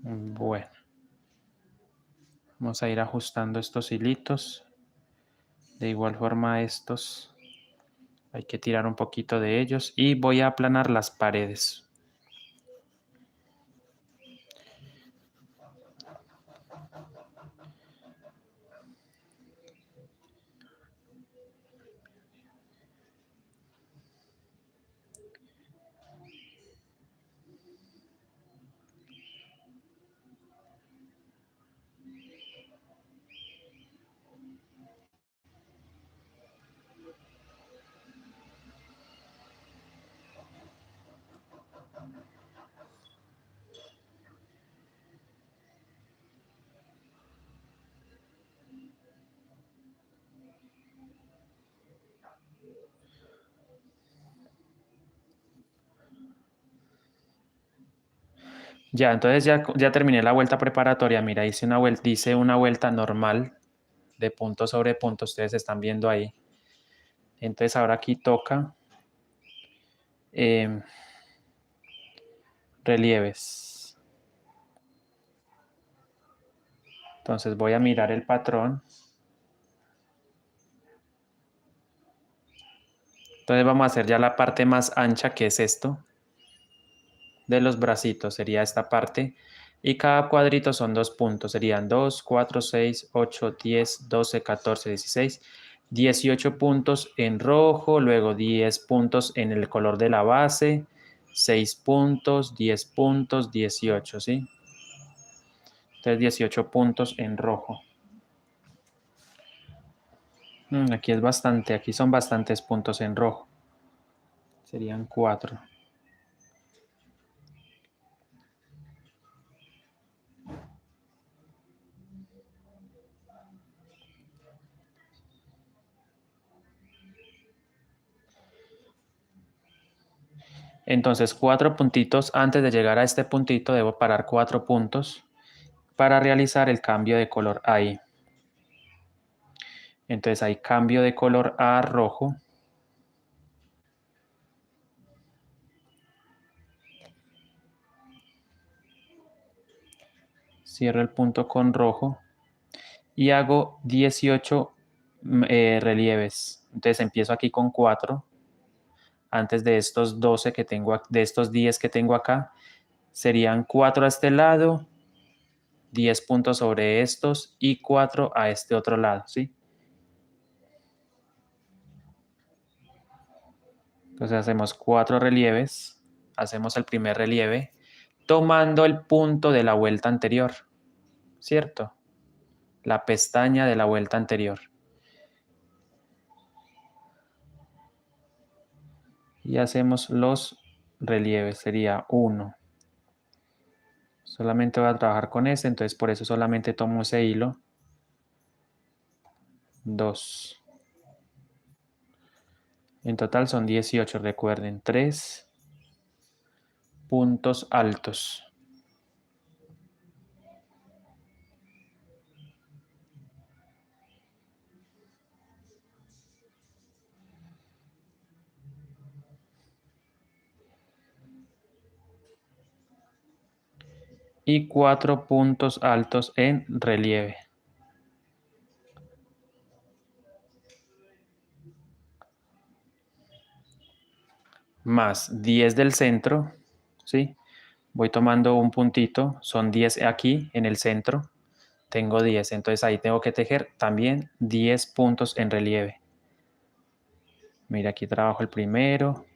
Bueno, vamos a ir ajustando estos hilitos. De igual forma estos, hay que tirar un poquito de ellos y voy a aplanar las paredes. Ya, entonces ya terminé la vuelta preparatoria. Mira, hice una vuelta normal de punto sobre punto. Ustedes están viendo ahí. Entonces ahora aquí toca relieves. Entonces voy a mirar el patrón. Entonces vamos a hacer ya la parte más ancha, que es esto, de los bracitos. Sería esta parte. Y cada cuadrito son 2 puntos. Serían 2, 4, 6, 8, 10, 12, 14, 16, 18 puntos en rojo. Luego 10 puntos en el color de la base. 6 puntos, 10 puntos, 18, ¿sí? Entonces 18 puntos en rojo. Aquí es bastante, aquí son bastantes puntos en rojo. Serían 4. Entonces 4 puntitos. Antes de llegar a este puntito debo parar 4 puntos para realizar el cambio de color ahí. Entonces hay cambio de color a rojo. Cierro el punto con rojo y hago 18 relieves. Entonces empiezo aquí con 4. Antes de estos 12 que tengo, de estos 10 que tengo acá, serían 4 a este lado, 10 puntos sobre estos y 4 a este otro lado, ¿sí? Entonces hacemos 4 relieves, hacemos el primer relieve tomando el punto de la vuelta anterior, ¿cierto? La pestaña de la vuelta anterior. Y hacemos los relieves, sería 1. Solamente voy a trabajar con este, entonces por eso solamente tomo ese hilo. 2. En total son 18, recuerden, 3 puntos altos. Y 4 puntos altos en relieve. Más 10 del centro, ¿sí? Voy tomando un puntito, son 10 aquí en el centro. tengo 10. Entonces ahí tengo que tejer también 10 puntos en relieve. Mira, aquí trabajo el primero.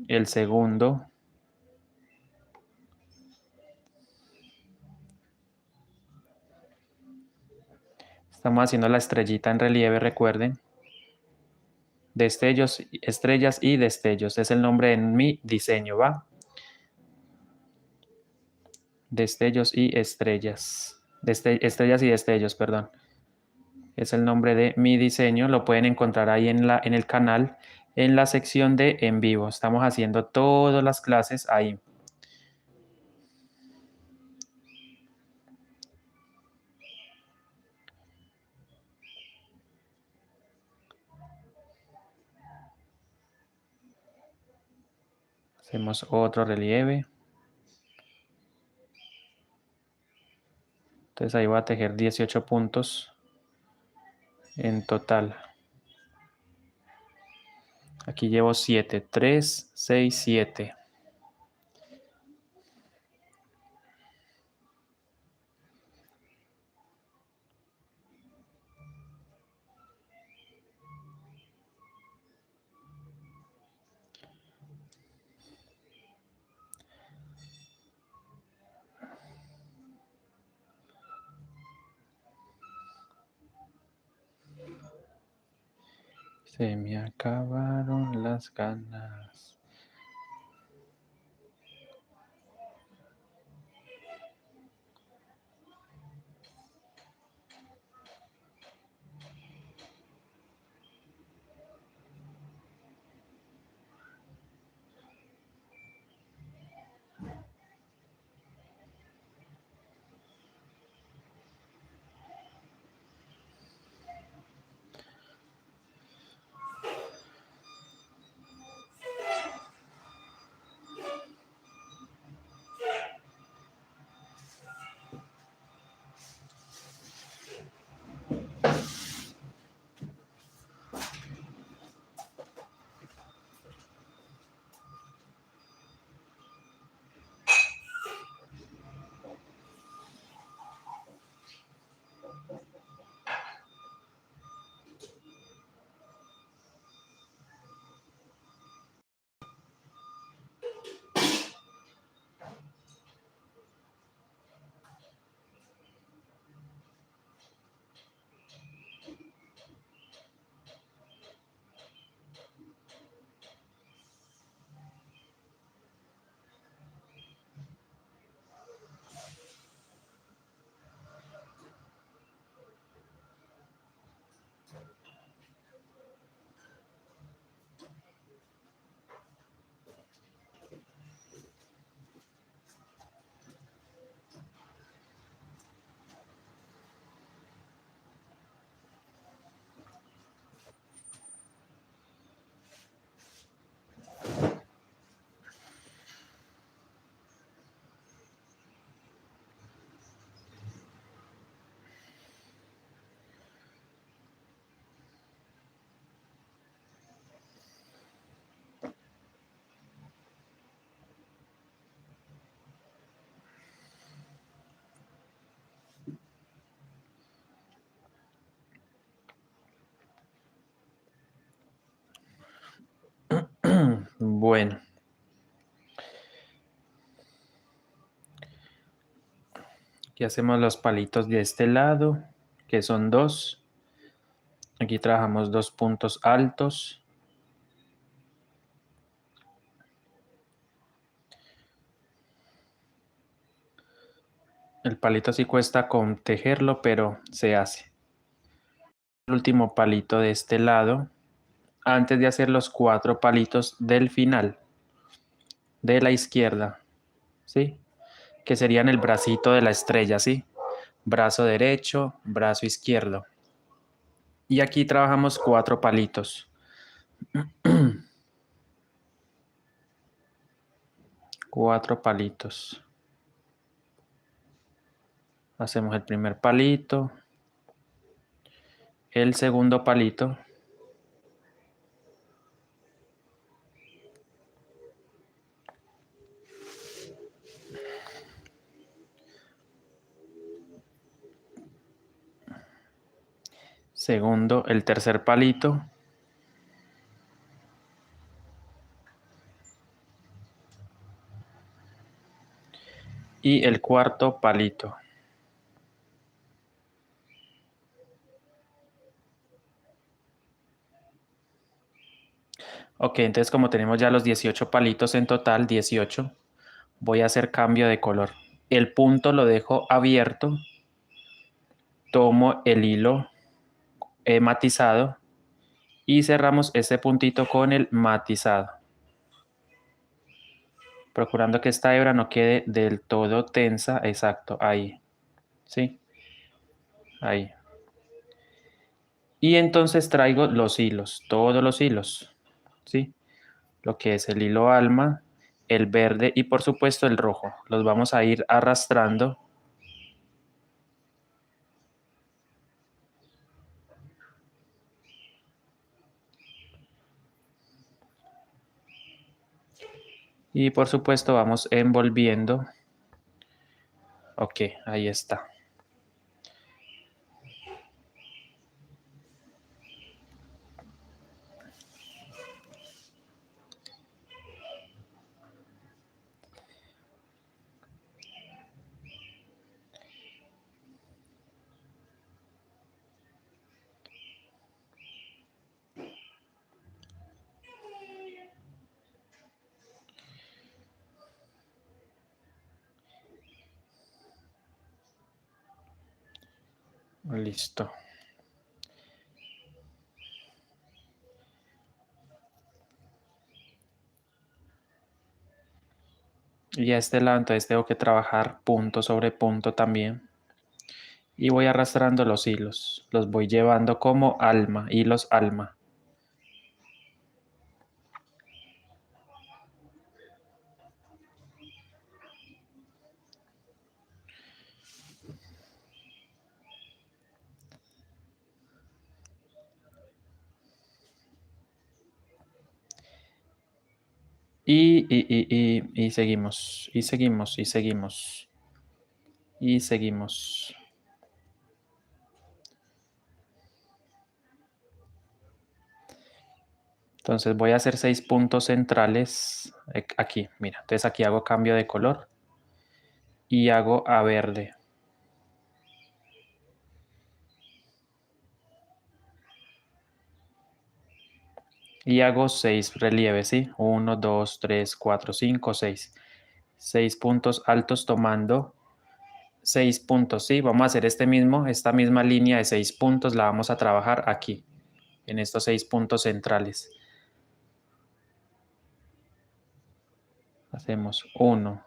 El segundo. Estamos haciendo la estrellita en relieve, recuerden. Destellos, estrellas y destellos. Es el nombre de mi diseño, ¿va? Destellos y estrellas. Estrellas y destellos, perdón. Es el nombre de mi diseño. Lo pueden encontrar ahí en el canal, en la sección de en vivo. Estamos haciendo todas las clases ahí. Hacemos otro relieve. Entonces ahí voy a tejer 18 puntos en total. Aquí llevo 7, 3, 6, 7. Se me acabaron las ganas. Bueno. Aquí hacemos los palitos de este lado, que son 2. Aquí trabajamos 2 puntos altos. El palito sí cuesta con tejerlo, pero se hace. El último palito de este lado, antes de hacer los 4 palitos del final, de la izquierda, ¿sí? Que serían el bracito de la estrella, ¿sí? Brazo derecho, brazo izquierdo. Y aquí trabajamos 4 palitos. 4 palitos. Hacemos el primer palito, el segundo palito, Segundo, el tercer palito. Y el cuarto palito. Ok, entonces como tenemos ya los 18 palitos en total, 18, voy a hacer cambio de color. El punto lo dejo abierto, tomo el hilo matizado y cerramos ese puntito con el matizado, procurando que esta hebra no quede del todo tensa. Exacto, ahí, ¿sí? Ahí. Y entonces traigo los hilos, todos los hilos, ¿sí? Lo que es el hilo alma, el verde y por supuesto el rojo. Los vamos a ir arrastrando. Y por supuesto vamos envolviendo. Ok, ahí está. Listo. Y a este lado entonces tengo que trabajar punto sobre punto también. Y voy arrastrando los hilos. Los voy llevando como alma, hilos alma. Y seguimos, y seguimos, y seguimos, y seguimos. Entonces voy a hacer 6 puntos centrales aquí, mira. Entonces aquí hago cambio de color y hago a verde. Y hago 6 relieves, ¿sí? 1, 2, 3, 4, 5, 6. 6 puntos altos tomando 6 puntos, ¿sí? Vamos a hacer esta misma línea de 6 puntos, la vamos a trabajar aquí, en estos 6 puntos centrales. Hacemos 1,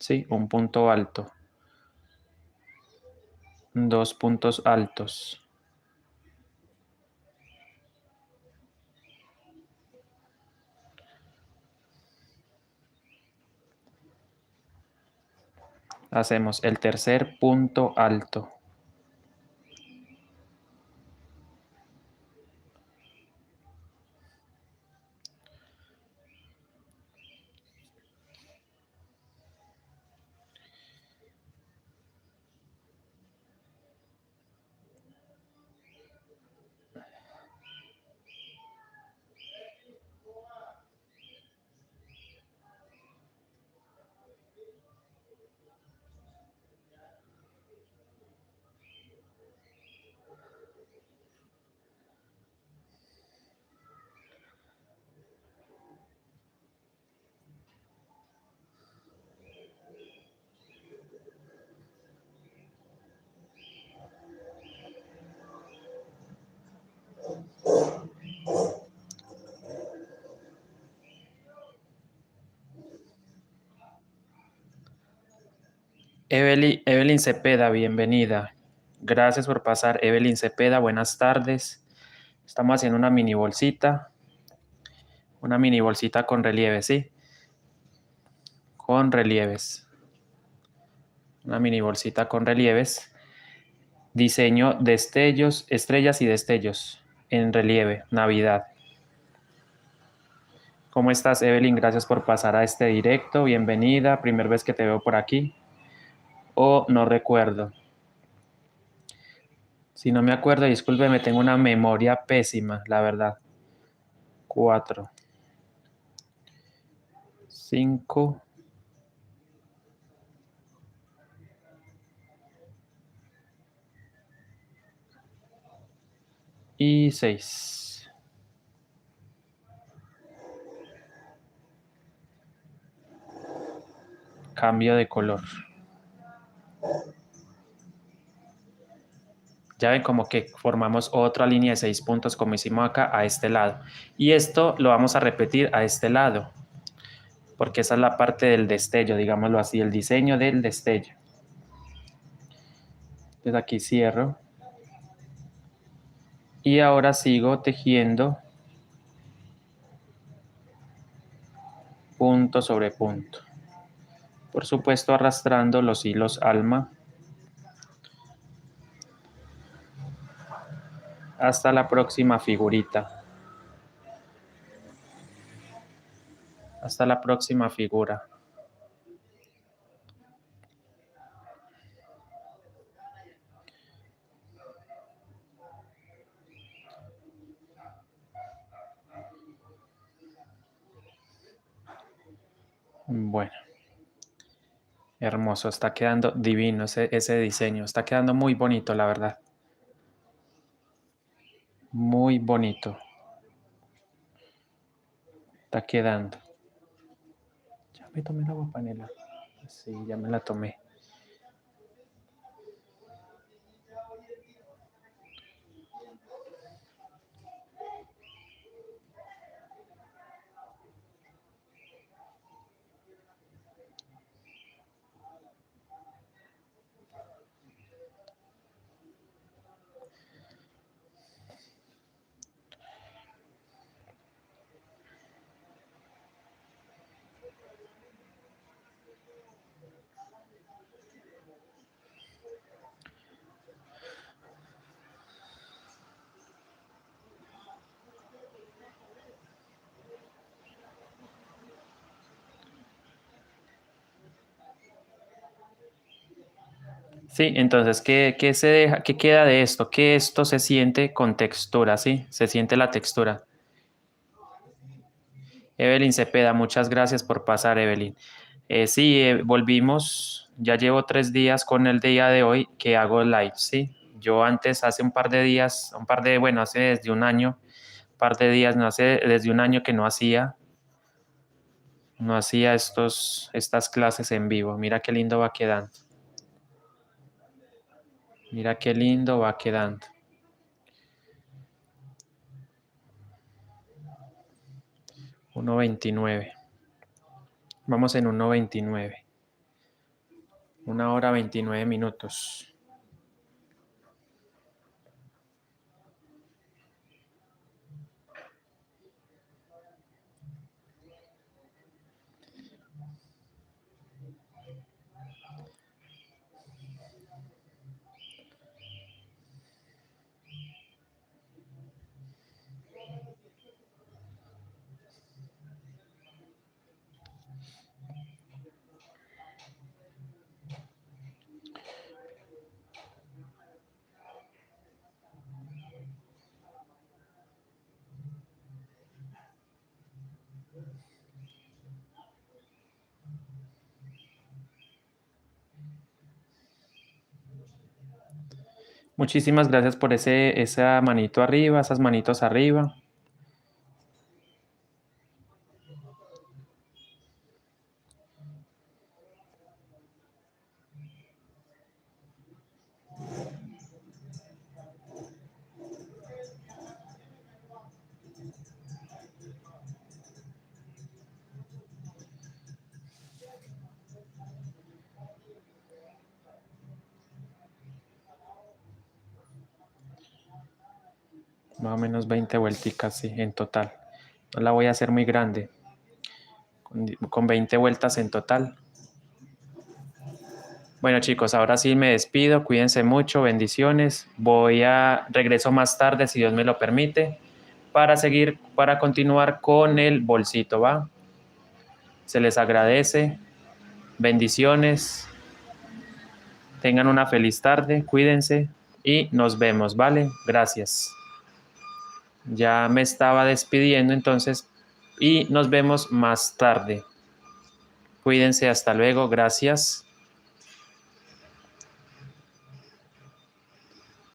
¿sí? Un punto alto. 2 puntos altos. Hacemos el tercer punto alto. Evelyn Cepeda, bienvenida. Gracias por pasar, Evelyn Cepeda, buenas tardes. Estamos haciendo una mini bolsita con relieves, ¿sí? Con relieves. Una mini bolsita con relieves. Diseño destellos, estrellas y destellos en relieve, Navidad. ¿Cómo estás, Evelyn? Gracias por pasar a este directo. Bienvenida, primera vez que te veo por aquí. O no recuerdo. Si no me acuerdo, discúlpeme, tengo una memoria pésima, la verdad. 4, 5 y 6. Cambio de color. Ya ven como que formamos otra línea de 6 puntos como hicimos acá a este lado. Y esto lo vamos a repetir a este lado, porque esa es la parte del destello, digámoslo así, el diseño del destello. Entonces aquí cierro. Y ahora sigo tejiendo punto sobre punto. Por supuesto arrastrando los hilos alma hasta la próxima figurita. Hasta la próxima figura. Bueno, hermoso, está quedando divino ese diseño, está quedando muy bonito, la verdad. Muy bonito. Está quedando. Ya me tomé la agua panela. Sí, ya me la tomé. Sí, entonces, ¿qué se deja, qué queda de esto? Que esto se siente con textura, ¿sí? Se siente la textura. Evelyn Cepeda, muchas gracias por pasar, Evelyn. Sí, volvimos, ya llevo 3 días con el día de hoy que hago live, ¿sí? Yo antes, hace un par de días, bueno, hace desde un año, un par de días, no hace desde un año que no hacía estas clases en vivo. Mira qué lindo va quedando. Mira qué lindo va quedando. Uno 29. Vamos en 1:29. 1 hora 29 minutos. Muchísimas gracias por esa manito arriba, esas manitos arriba. Más o menos 20 vuelticas, sí, en total. No la voy a hacer muy grande. Con 20 vueltas en total. Bueno, chicos, ahora sí me despido. Cuídense mucho, bendiciones. Regreso más tarde, si Dios me lo permite, para continuar con el bolsito, ¿va? Se les agradece. Bendiciones. Tengan una feliz tarde. Cuídense. y nos vemos, ¿vale? Gracias. Ya me estaba despidiendo entonces y nos vemos más tarde. Cuídense, hasta luego, gracias.